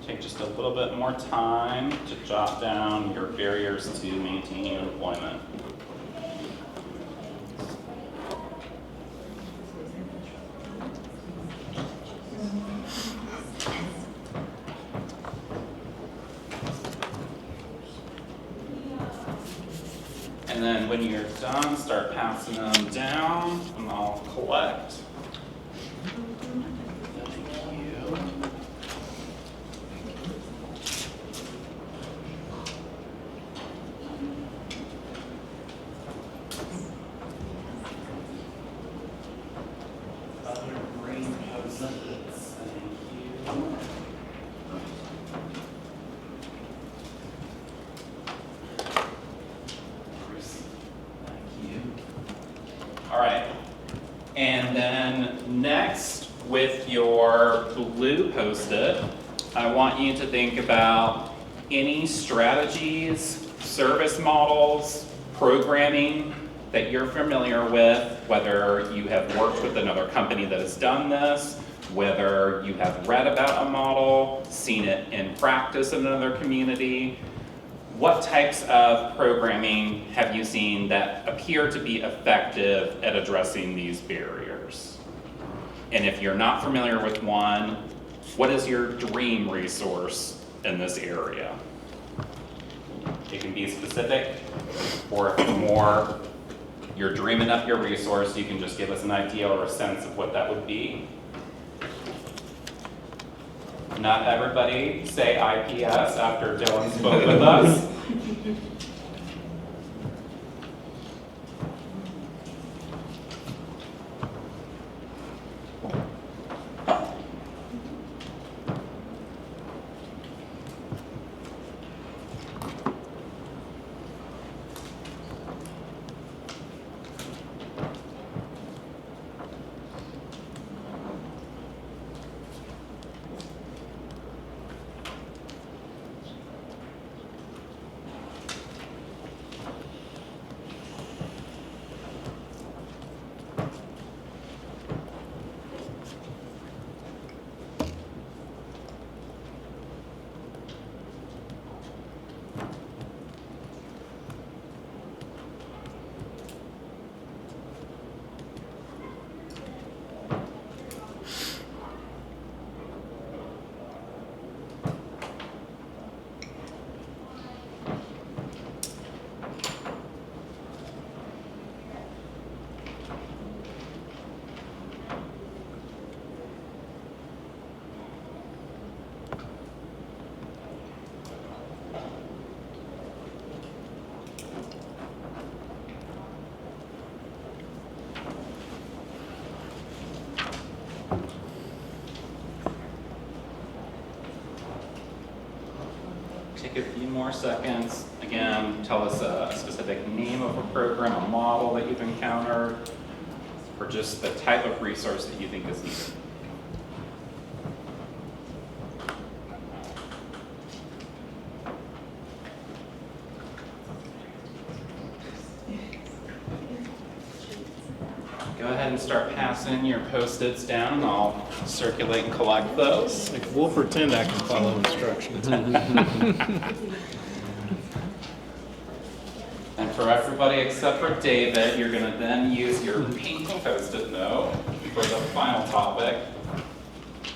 Take just a little bit more time to jot down your barriers to maintaining employment. And then when you're done, start passing them down and I'll collect. All right, and then next with your blue Post-it, I want you to think about any strategies, service models, programming that you're familiar with, whether you have worked with another company that has done this, whether you have read about a model, seen it in practice in another community. What types of programming have you seen that appear to be effective at addressing these barriers? And if you're not familiar with one, what is your dream resource in this area? It can be specific, or if more you're dreaming up your resource, you can just give us an idea or a sense of what that would be. Not everybody say IPS after Dylan spoke with us. Take a few more seconds. Again, tell us a specific name of a program, a model that you've encountered, or just the type of resource that you think is needed. Go ahead and start passing your Post-its down, and I'll circulate and collect those. We'll pretend I can follow instructions. And for everybody except for David, you're going to then use your pink Post-it note for the final topic.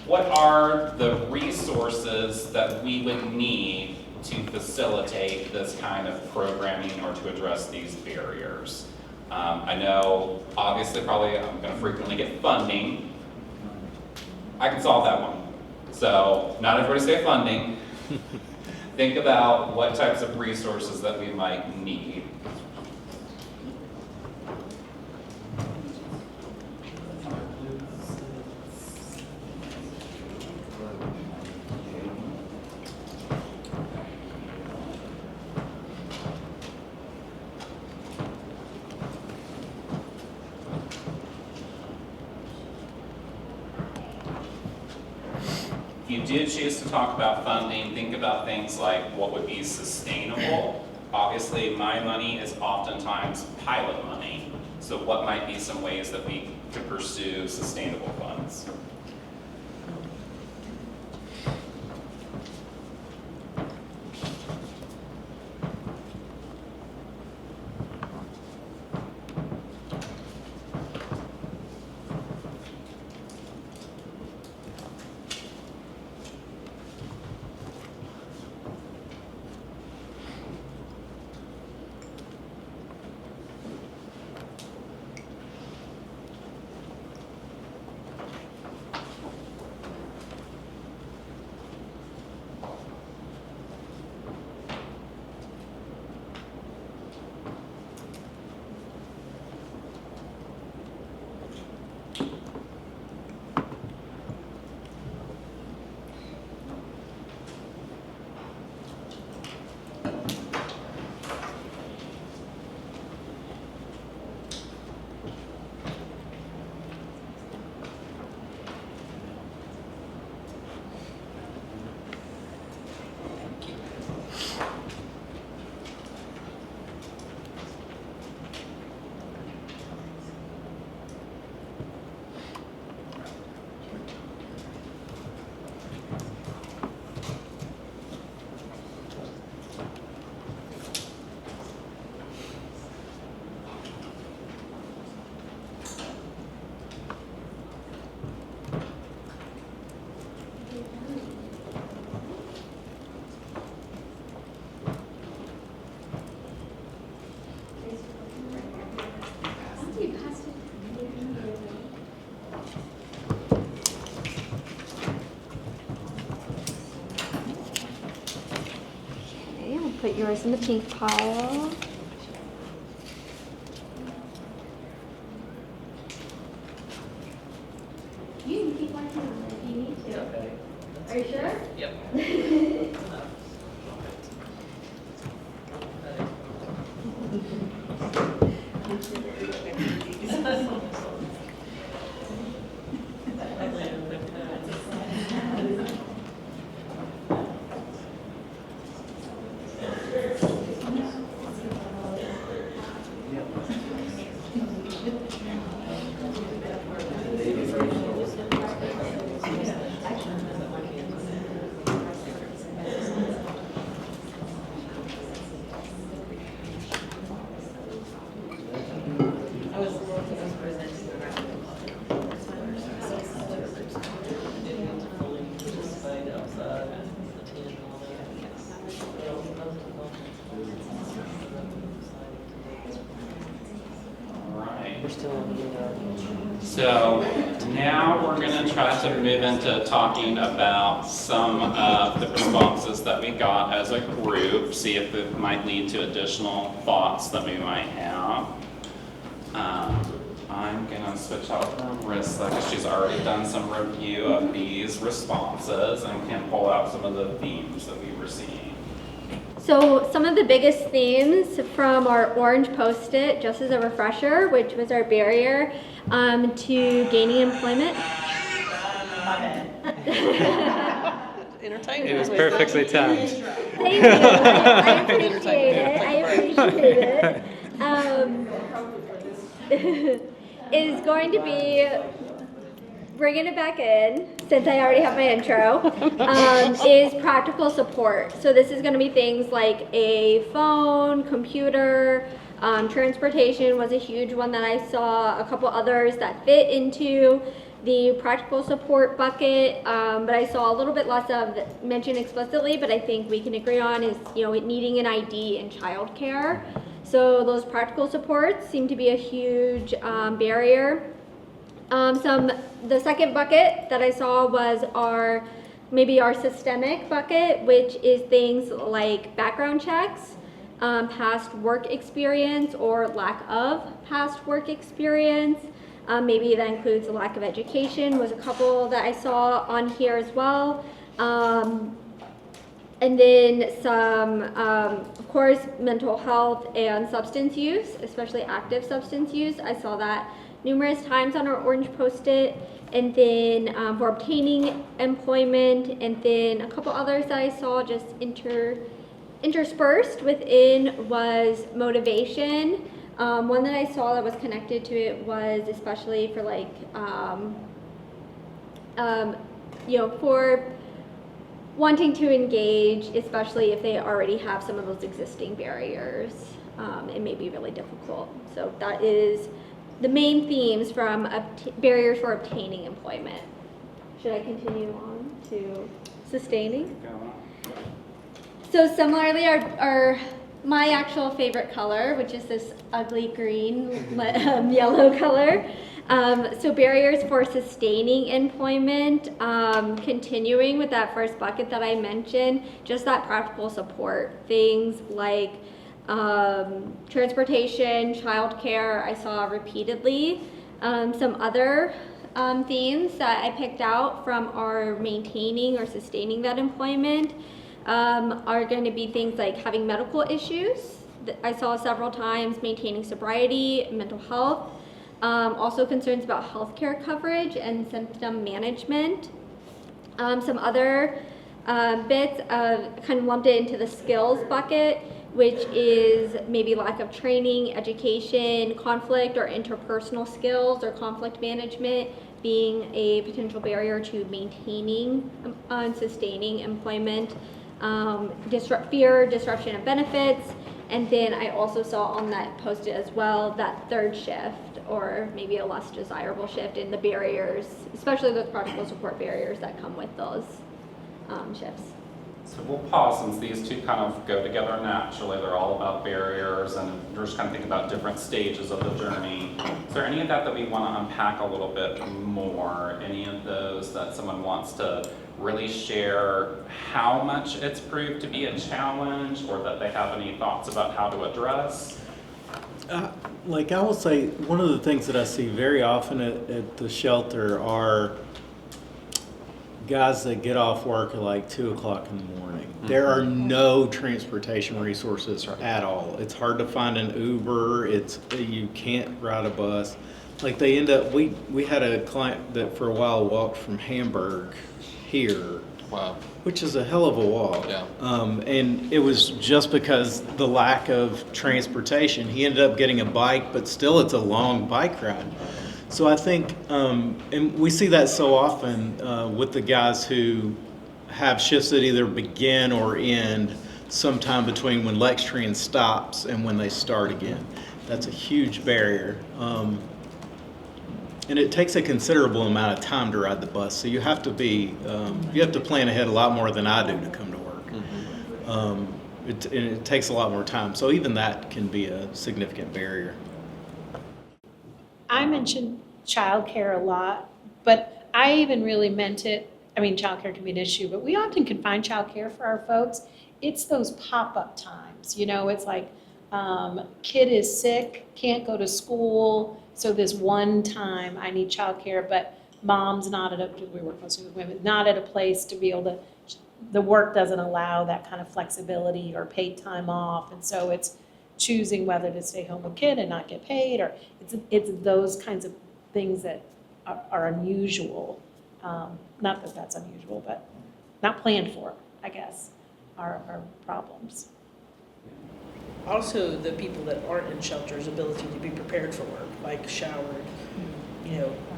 what are the resources that we would need to facilitate this kind of programming or to address these barriers? I know, obviously, probably I'm going to frequently get funding. I can solve that one. So, not everybody say funding. Think about what types of resources that we might need. If you do choose to talk about funding, think about things like what would be sustainable. Obviously, my money is oftentimes pilot money. So what might be some ways that we could pursue sustainable funds? Put yours in the pink pile. You can keep one if you need to. Okay. Are you sure? Yep. So now we're going to try to move into talking about some of the responses that we got as a group, see if it might lead to additional thoughts that we might have. I'm going to switch out from Marissa because she's already done some review of these responses and can pull out some of the themes that we were seeing. So some of the biggest themes from our orange post-it, just as a refresher, which was our barrier to gaining employment. Entertainment. It was perfectly timed. Thank you. I appreciate it. Is going to be bringing it back in, since I already have my intro, is practical support. So this is going to be things like a phone, computer, transportation was a huge one that I saw, a couple others that fit into the practical support bucket, but I saw a little bit less of mentioned explicitly, but I think we can agree on is, needing an ID in childcare. So those practical supports seem to be a huge barrier. The second bucket that I saw was our systemic bucket, which is things like background checks, past work experience or lack of past work experience. Maybe that includes a lack of education, was a couple that I saw on here as well. And then some, of course, mental health and substance use, especially active substance use. I saw that numerous times on our orange Post-it. And then for obtaining employment, and then a couple others that I saw just interspersed within was motivation. One that I saw that was connected to it was especially for for wanting to engage, especially if they already have some of those existing barriers. It may be really difficult. So that is the main themes from barriers for obtaining employment. Should I continue on to sustaining? So similarly, my actual favorite color, which is this ugly green yellow color. So barriers for sustaining employment, continuing with that first bucket that I mentioned, just that practical support, things like transportation, childcare, I saw repeatedly. Some other themes that I picked out from our maintaining or sustaining that employment are going to be things like having medical issues. I saw several times maintaining sobriety, mental health, also concerns about healthcare coverage and symptom management. Some other bits kind of lumped it into the skills bucket, which is maybe lack of training, education, conflict or interpersonal skills or conflict management being a potential barrier to maintaining and sustaining employment. Fear, disruption of benefits, and then I also saw on that Post-it as well that third shift or maybe a less desirable shift in the barriers, especially the practical support barriers that come with those shifts. So we'll pause since these two kind of go together naturally. They're all about barriers and we're just kind of thinking about different stages of the journey. Is there any of that we want to unpack a little bit more? Any of those that someone wants to really share how much it's proved to be a challenge or that they have any thoughts about how to address? I will say, one of the things that I see very often at the shelter are guys that get off work at 2 o'clock in the morning. Mm-hmm. There are no transportation resources at all. It's hard to find an Uber. You can't ride a bus. They end up, we had a client that for a while walked from Hamburg here. Wow. Which is a hell of a walk. Yeah. And it was just because the lack of transportation. He ended up getting a bike, but still it's a long bike ride. So I think, and we see that so often with the guys who have shifts that either begin or end sometime between when Lexington stops and when they start again. That's a huge barrier. And it takes a considerable amount of time to ride the bus. So you have to plan ahead a lot more than I do to come to work. Mm-hmm. It takes a lot more time. So even that can be a significant barrier. I mentioned childcare a lot, but I even really meant it. I mean, childcare can be an issue, but we often can find childcare for our folks. It's those pop-up times. It's like kid is sick, can't go to school, so this one time I need childcare, but mom's not we work mostly with women, not at a place to be able to, the work doesn't allow that kind of flexibility or paid time off, and so it's choosing whether to stay home with kid and not get paid, or it's those kinds of things that are unusual. Not that that's unusual, but not planned for, I guess, are problems. Also, the people that aren't in shelters' ability to be prepared for work, like showered,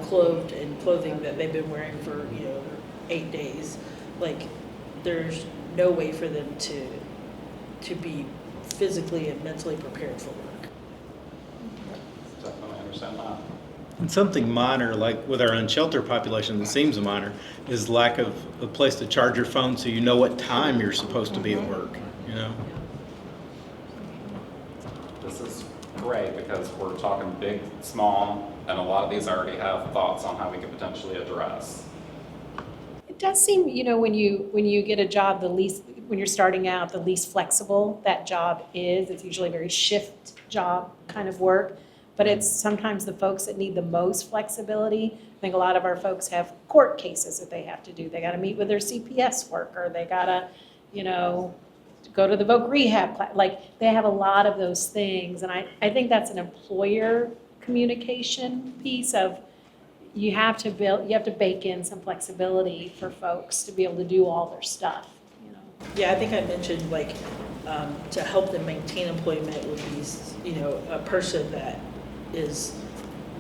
clothed in clothing that they've been wearing for 8 days. There's no way for them to be physically and mentally prepared for work. Definitely understand that. And something minor, like with our unsheltered population, that seems minor, is lack of a place to charge your phone so you know what time you're supposed to be at work, you know? This is great because we're talking big, small, and a lot of these already have thoughts on how we could potentially address. It does seem, you know, when you get a job, when you're starting out, the least flexible that job is. It's usually a very shift job kind of work, but it's sometimes the folks that need the most flexibility. I think a lot of our folks have court cases that they have to do. They got to meet with their CPS worker. They got to, you know, go to the voc rehab class. Like, they have a lot of those things, and I think that's an employer communication piece of, you have to bake in some flexibility for folks to be able to do all their stuff, you know. Yeah, I think I mentioned like to help them maintain employment would be, you know, a person that is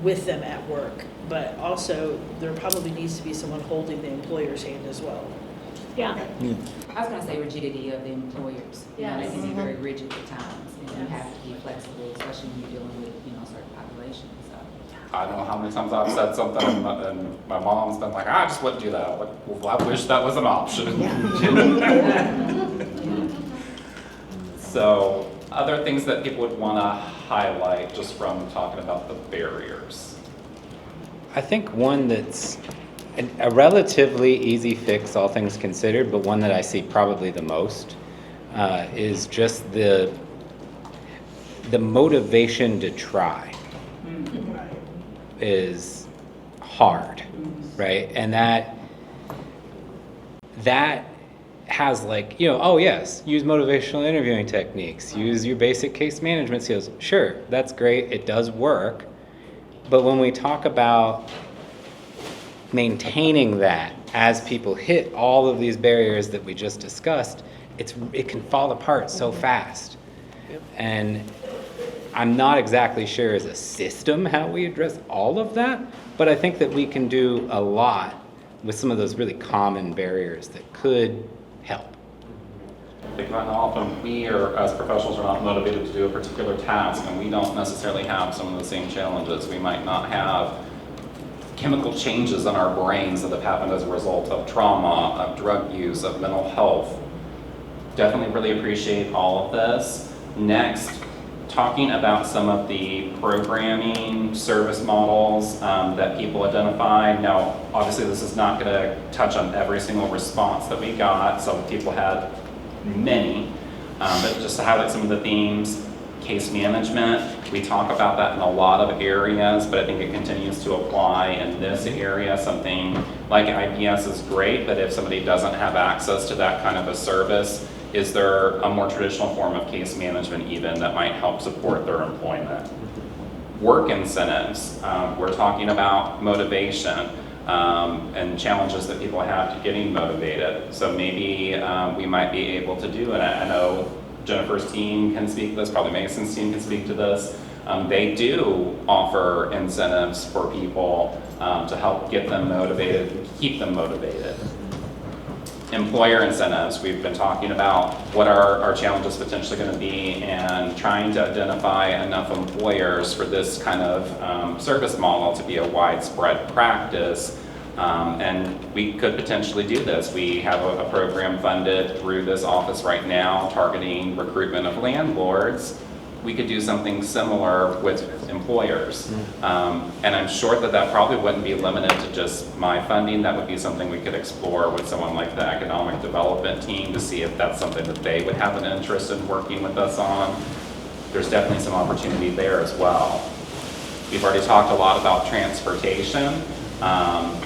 with them at work, but also there probably needs to be someone holding the employer's hand as well. Yeah. I was gonna say rigidity of the employers. You know, they can be very rigid at times, and you have to be flexible, especially when you're dealing with, you know, certain populations, so. I don't know how many times I've said something and my mom's been like, I just wouldn't do that. I'm like, well, I wish that was an option. So, other things that people would want to highlight just from talking about the barriers. I think one that's a relatively easy fix, all things considered, but one that I see probably the most is just the motivation to try is hard, right? And that has, like, you know, oh yes, use motivational interviewing techniques, use your basic case management skills. Sure, that's great, it does work. But when we talk about maintaining that as people hit all of these barriers that we just discussed, it can fall apart so fast. And I'm not exactly sure as a system how we address all of that, but I think that we can do a lot with some of those really common barriers that could help. Think about how often we are, as professionals, are not motivated to do a particular task, and we don't necessarily have some of the same challenges. We might not have chemical changes in our brains that have happened as a result of trauma, of drug use, of mental health. Definitely really appreciate all of this. Next, talking about some of the programming service models that people identified. Now, obviously this is not going to touch on every single response that we got. Some people had many, but just to highlight some of the themes. Case management, we talk about that in a lot of areas, but I think it continues to apply in this area. Something like IPS is great, but if somebody doesn't have access to that kind of a service, is there a more traditional form of case management even that might help support their employment? Work incentives, we're talking about motivation and challenges that people have to getting motivated. So maybe we might be able to do, and I know Jennifer's team can speak to this, probably Mason's team can speak to this. They do offer incentives for people to help get them motivated, keep them motivated. Employer incentives, we've been talking about what are our challenges potentially going to be and trying to identify enough employers for this kind of service model to be a widespread practice. And we could potentially do this. We have a program funded through this office right now targeting recruitment of landlords. We could do something similar with employers. And I'm sure that probably wouldn't be limited to just my funding. That would be something we could explore with someone like the economic development team to see if that's something that they would have an interest in working with us on. There's definitely some opportunity there as well. We've already talked a lot about transportation.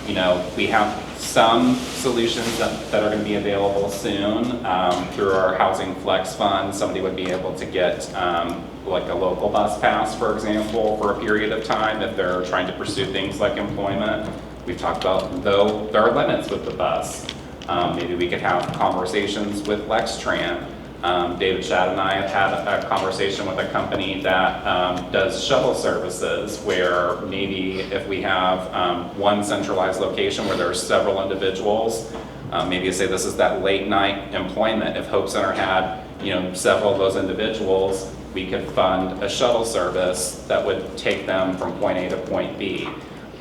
You know, we have some solutions that are going to be available soon through our Housing Flex Fund. Somebody would be able to get like a local bus pass, for example, for a period of time if they're trying to pursue things like employment. We've talked about, though, there are limits with the bus. Maybe we could have conversations with Lextran. David Shad and I have had a conversation with a company that does shuttle services where maybe if we have one centralized location where there are several individuals, maybe say this is that late night employment. If Hope Center had, you know, several of those individuals, we could fund a shuttle service that would take them from point A to point B.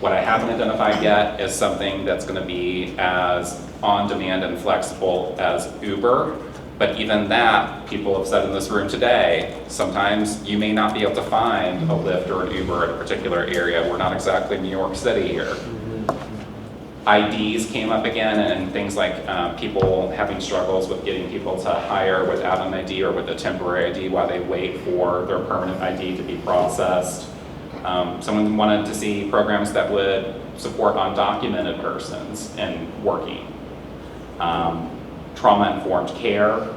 What I haven't identified yet is something that's going to be as on-demand and flexible as Uber. But even that, people have said in this room today, sometimes you may not be able to find a Lyft or an Uber in a particular area. We're not exactly New York City here. IDs came up again, and things like people having struggles with getting people to hire without an ID or with a temporary ID while they wait for their permanent ID to be processed. Someone wanted to see programs that would support undocumented persons in working. Trauma-informed care.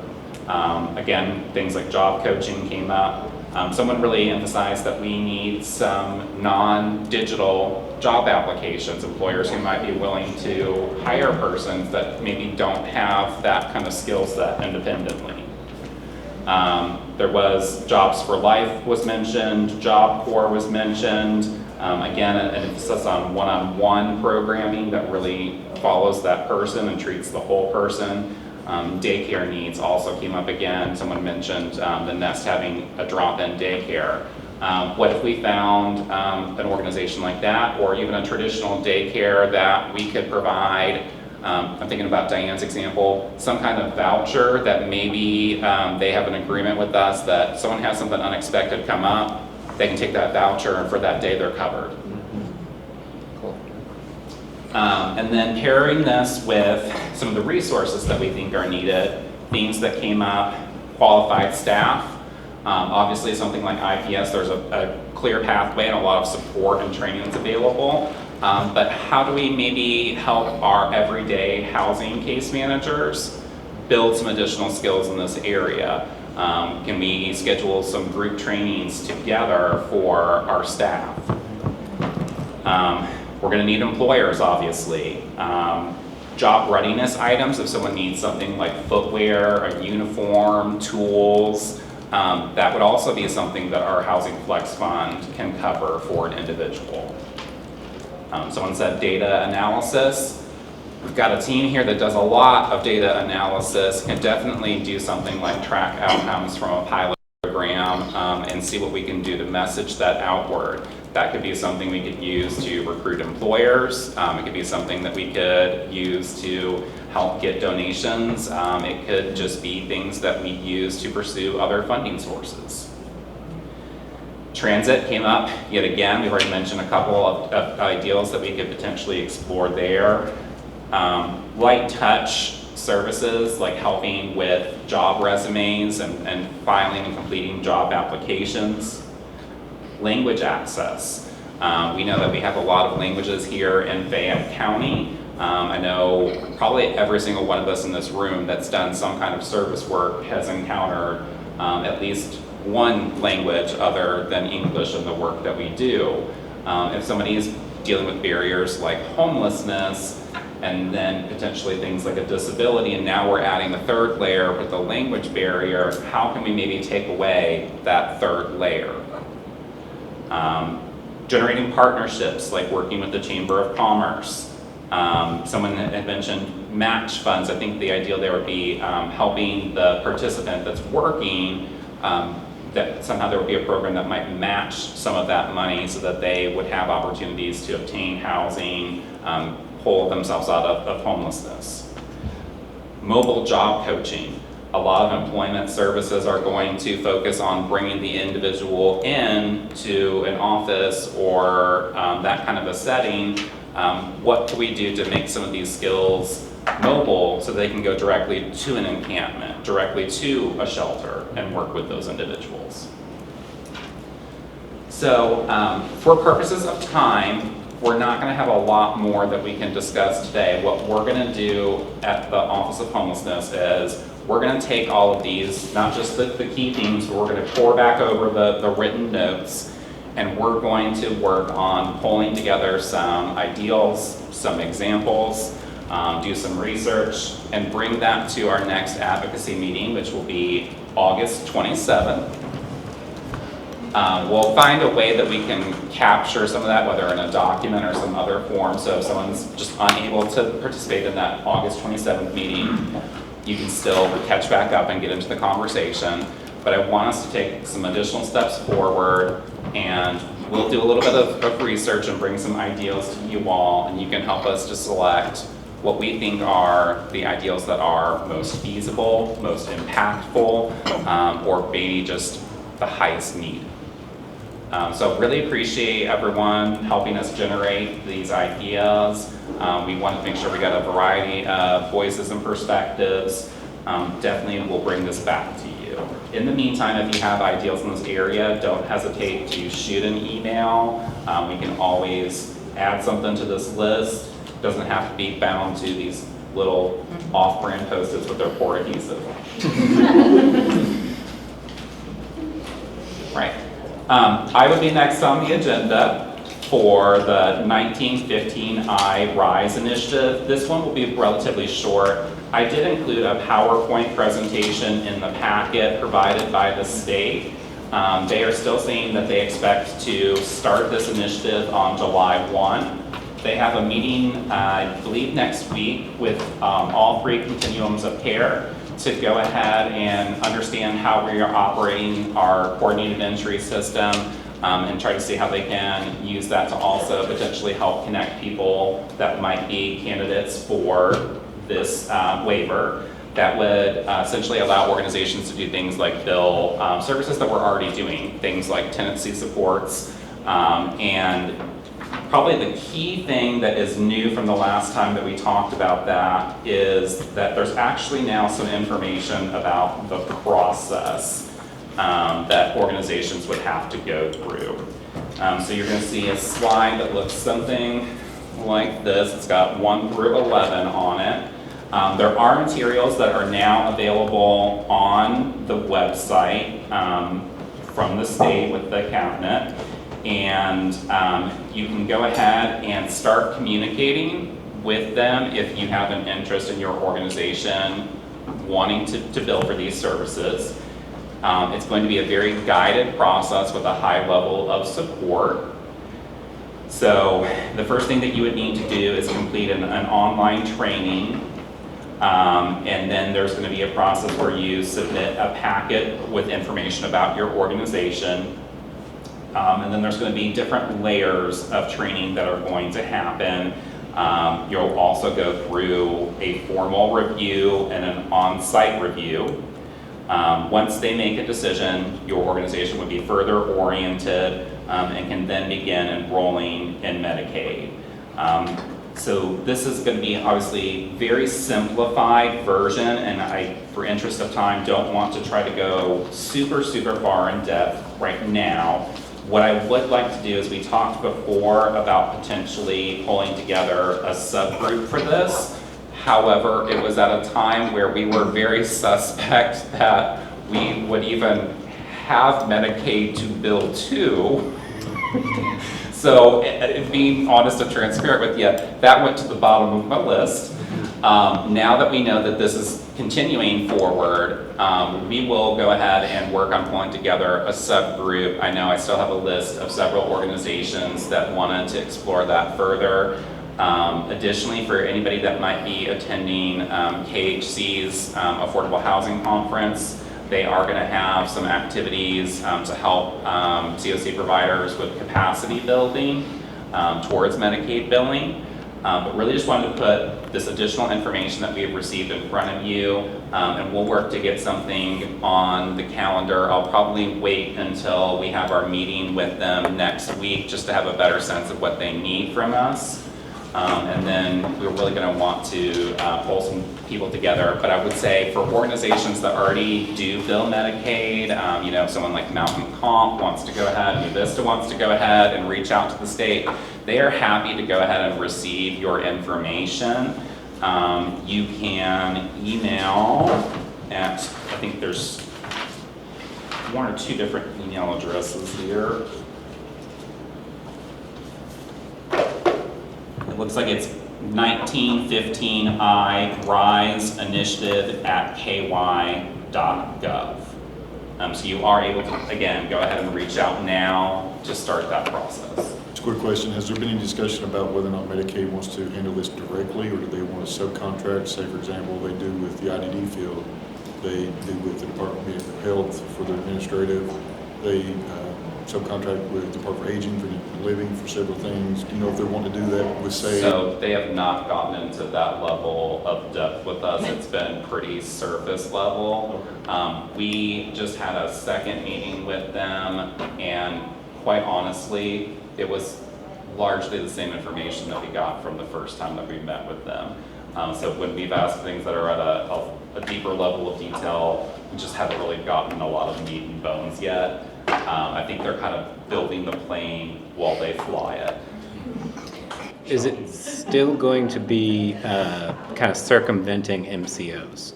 Again, things like job coaching came up. Someone really emphasized that we need some non-digital job applications, employers who might be willing to hire persons that maybe don't have that kind of skill set independently. There was Jobs for Life was mentioned, Job Corps was mentioned. Again, an emphasis on one-on-one programming that really follows that person and treats the whole person. Daycare needs also came up again. Someone mentioned the Nest having a drop-in daycare. What if we found an organization like that, or even a traditional daycare that we could provide, I'm thinking about Diane's example, some kind of voucher that maybe they have an agreement with us that someone has something unexpected come up, they can take that voucher and for that day they're covered. And then pairing this with some of the resources that we think are needed, themes that came up, qualified staff. Obviously something like IPS, there's a clear pathway and a lot of support and training that's available. But how do we maybe help our everyday housing case managers build some additional skills in this area? Can we schedule some group trainings together for our staff? We're going to need employers, obviously. Job readiness items, if someone needs something like footwear, a uniform, tools, that would also be something that our Housing Flex Fund can cover for an individual. Someone said data analysis. We've got a team here that does a lot of data analysis, can definitely do something like track outcomes from a pilot program and see what we can do to message that outward. That could be something we could use to recruit employers. It could be something that we could use to help get donations. It could just be things that we use to pursue other funding sources. Transit came up yet again. We've already mentioned a couple of ideals that we could potentially explore there. Light touch services like helping with job resumes and filing and completing job applications. Language access. We know that we have a lot of languages here in Fayette County. I know probably every single one of us in this room that's done some kind of service work has encountered at least one language other than English in the work that we do. If somebody is dealing with barriers like homelessness, and then potentially things like a disability, and now we're adding the third layer with the language barrier, how can we maybe take away that third layer? Generating partnerships, like working with the Chamber of Commerce. Someone had mentioned match funds. I think the ideal there would be helping the participant that's working, that somehow there would be a program that might match some of that money so that they would have opportunities to obtain housing, pull themselves out of homelessness. Mobile job coaching. A lot of employment services are going to focus on bringing the individual in to an office or that kind of a setting. What can we do to make some of these skills mobile so they can go directly to an encampment, directly to a shelter, and work with those individuals? So for purposes of time, we're not going to have a lot more that we can discuss today. What we're going to do at the Office of Homelessness is we're going to take all of these, not just the key themes, but we're going to pour back over the written notes, and we're going to work on pulling together some ideals, some examples, do some research, and bring that to our next advocacy meeting, which will be August 27th. We'll find a way that we can capture some of that, whether in a document or some other form, so if someone's just unable to participate in that August 27th meeting, you can still catch back up and get into the conversation. but I want us to take some additional steps forward, and we'll do a little bit of research and bring some ideals to you all, and you can help us to select what we think are the ideals that are most feasible, most impactful, or maybe just the highest need. So really appreciate everyone helping us generate these ideas. We want to make sure we got a variety of voices and perspectives. Definitely we'll bring this back to you. In the meantime, if you have ideas in this area, don't hesitate to shoot an email. We can always add something to this list. Doesn't have to be bound to these little off-brand Post-its with their poor adhesive. Right. I would be next on the agenda for the 1915I RISE initiative. This one will be relatively short. I did include a PowerPoint presentation in the packet provided by the state. They are still saying that they expect to start this initiative on July 1. They have a meeting, I believe, next week with all 3 continuums of care to go ahead and understand how we are operating our coordinated entry system and try to see how they can use that to also potentially help connect people that might be candidates for this waiver that would essentially allow organizations to do things like bill services that we're already doing, things like tenancy supports, and probably the key thing that is new from the last time that we talked about that is that there's actually now some information about the process that organizations would have to go through. So you're going to see a slide that looks something like this. It's got 1 through 11 on it. There are materials that are now available on the website from the state with the cabinet. And you can go ahead and start communicating with them if you have an interest in your organization wanting to bill for these services. It's going to be a very guided process with a high level of support. So the first thing that you would need to do is complete an online training. And then there's going to be a process where you submit a packet with information about your organization. And then there's going to be different layers of training that are going to happen. You'll also go through a formal review and an on-site review. Once they make a decision, your organization would be further oriented and can then begin enrolling in Medicaid. So this is going to be obviously very simplified version, and I, for interest of time, don't want to try to go super far in depth right now. What I would like to do is, we talked before about potentially pulling together a subgroup for this. However, it was at a time where we were very suspect that we would even have Medicaid to bill to. So, being honest and transparent with you, that went to the bottom of my list. Now that we know that this is continuing forward, we will go ahead and work on pulling together a subgroup. I know I still have a list of several organizations that wanted to explore that further. Additionally, for anybody that might be attending KHC's Affordable Housing Conference, they are going to have some activities to help COC providers with capacity building towards Medicaid billing. But really just wanted to put this additional information that we have received in front of you, and we'll work to get something on the calendar. I'll probably wait until we have our meeting with them next week just to have a better sense of what they need from us. And then we're really going to want to pull some people together. But I would say for organizations that already do bill Medicaid, you know, someone like Comm wants to go ahead, New Vista wants to go ahead and reach out to the state, they are happy to go ahead and receive your information. You can email at, I think there's 1 or 2 different email addresses here. It looks like it's 1915I RISE initiative at ky.gov. So you are able to, again, go ahead and reach out now to start that process. Just a quick question. Has there been any discussion about whether or not Medicaid wants to handle this directly, or do they want to subcontract, say, for example, they do with the IDD field? They do with the Department of Health for their administrative. They subcontract with Department of Aging for living for several things. Do you know if they want to do that with SAVE? So they have not gotten into that level of depth with us. It's been pretty surface level. We just had a second meeting with them, and quite honestly, it was largely the same information that we got from the first time that we met with them. So when we've asked things that are at a deeper level of detail, we just haven't really gotten a lot of meat and bones yet. I think they're kind of building the plane while they fly it. Is it still going to be kind of circumventing MCOs?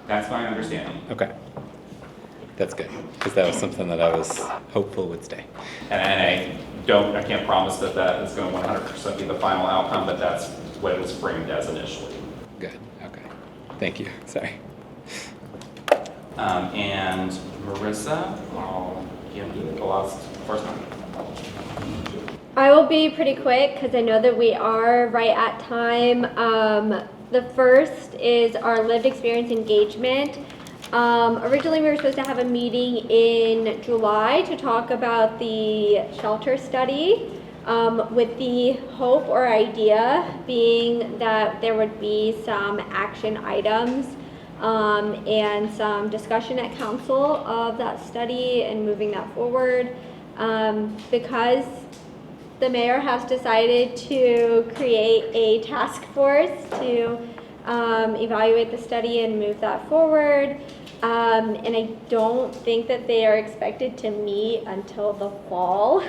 That's my understanding. Okay. That's good, because that was something that I was hopeful would stay. And I can't promise that that is going to 100% be the final outcome, but that's what it was framed as initially. Good, okay. Thank you, sorry. And Marissa, I'll give you the first one. I will be pretty quick because I know that we are right at time. The first is our lived experience engagement. Originally, we were supposed to have a meeting in July to talk about the shelter study, with the hope or idea being that there would be some action items and some discussion at council of that study and moving that forward. Because the mayor has decided to create a task force to evaluate the study and move that forward. And I don't think that they are expected to meet until the fall.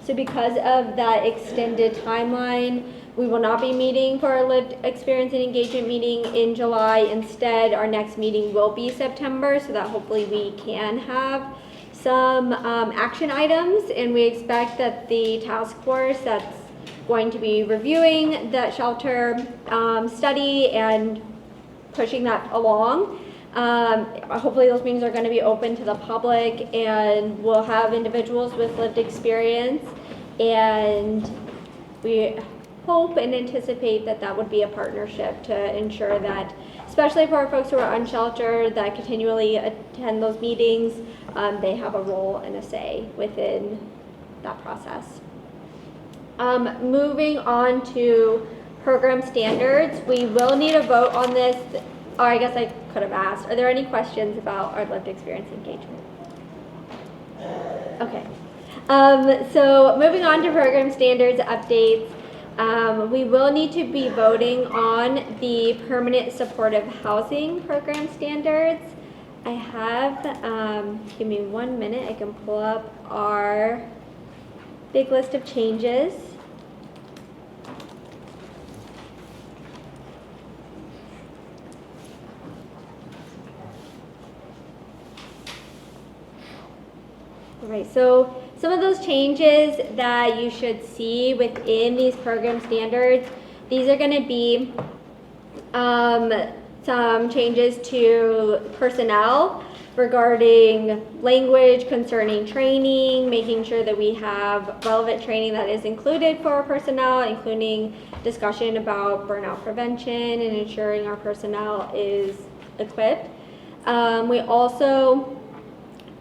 So because of that extended timeline, we will not be meeting for our lived experience and engagement meeting in July. Instead, our next meeting will be September, so that hopefully we can have some action items, and we expect that the task force that's going to be reviewing that shelter study and pushing that along. Hopefully those meetings are going to be open to the public, and we'll have individuals with lived experience, and we hope and anticipate that that would be a partnership to ensure that, especially for our folks who are unsheltered that continually attend those meetings, they have a role and a say within that process. Moving on to program standards, we will need a vote on this. Or I guess I could have asked, are there any questions about our lived experience engagement? Okay. So moving on to program standards updates, we will need to be voting on the permanent supportive housing program standards. I have, give me 1 minute, I can pull up our big list of changes. All right, so some of those changes that you should see within these program standards, these are going to be some changes to personnel regarding language concerning training, making sure that we have relevant training that is included for our personnel, including discussion about burnout prevention and ensuring our personnel is equipped. We also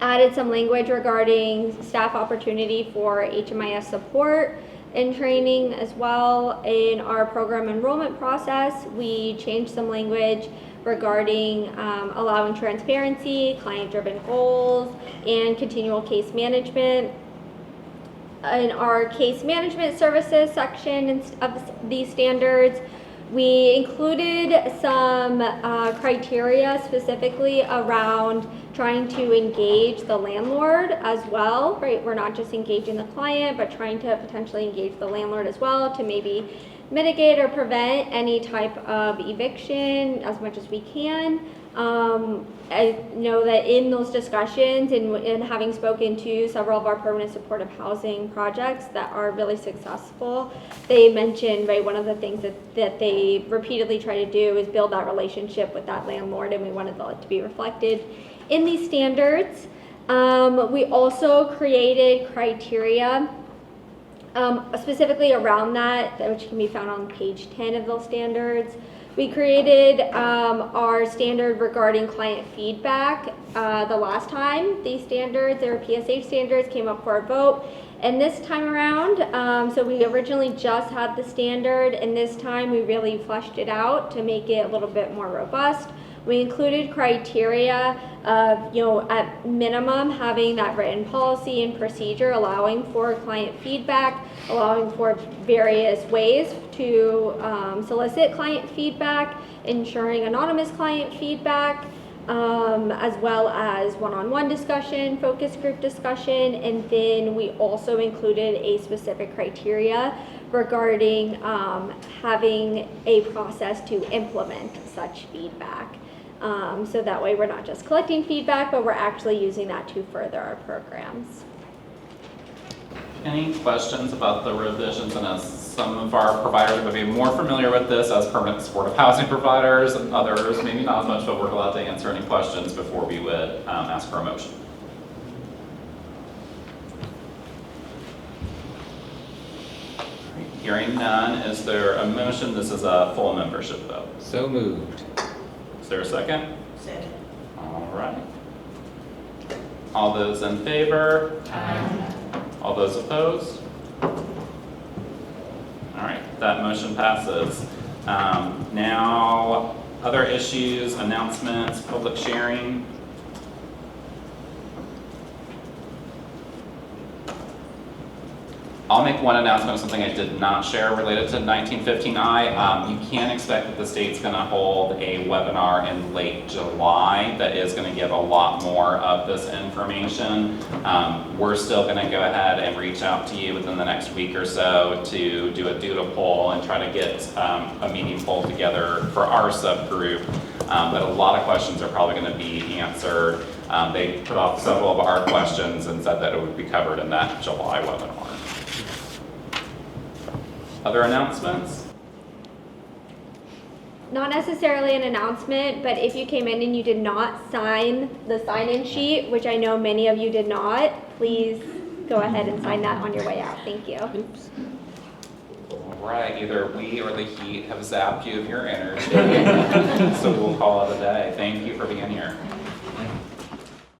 added some language regarding staff opportunity for HMIS support and training as well. In our program enrollment process, we changed some language regarding allowing transparency, client-driven goals, and continual case management. In our case management services section of these standards, we included some criteria specifically around trying to engage the landlord as well, right? We're not just engaging the client, but trying to potentially engage the landlord as well to maybe mitigate or prevent any type of eviction as much as we can. I know that in those discussions and having spoken to several of our permanent supportive housing projects that are really successful, they mentioned, right, one of the things that they repeatedly try to do is build that relationship with that landlord, and we wanted that to be reflected in these standards. We also created criteria specifically around that, which can be found on page 10 of those standards, We created our standard regarding client feedback the last time. These standards, they were PSH standards, came up for a vote. And this time around, so we originally just had the standard, and this time we really fleshed it out to make it a little bit more robust. We included criteria of, at minimum, having that written policy and procedure, allowing for client feedback, allowing for various ways to solicit client feedback, ensuring anonymous client feedback, as well as one-on-one discussion, focus group discussion, and then we also included a specific criteria regarding having a process to implement such feedback. So that way we're not just collecting feedback, but we're actually using that to further our programs. Any questions about the revisions? And as some of our providers are going to be more familiar with this as permanent supportive housing providers, and others maybe not as much, but we're glad to answer any questions before we would ask for a motion. Hearing none, is there a motion? This is a full membership vote. So moved. Is there a second? Second. All right. All those in favor? Aye. All those opposed? All right, that motion passes. Now, other issues, announcements, public sharing. I'll make one announcement of something I did not share related to 1915I. You can expect that the state's going to hold a webinar in late July that is going to give a lot more of this information. We're still going to go ahead and reach out to you within the next week or so to do a doodle poll and try to get a meeting pulled together for our subgroup. But a lot of questions are probably going to be answered. They put off several of our questions and said that it would be covered in that July webinar. Other announcements? Not necessarily an announcement, but if you came in and you did not sign the sign-in sheet, which I know many of you did not, please go ahead and sign that on your way out. Thank you. All right, either we or the heat have zapped you of your energy, so we'll call it a day. Thank you for being here.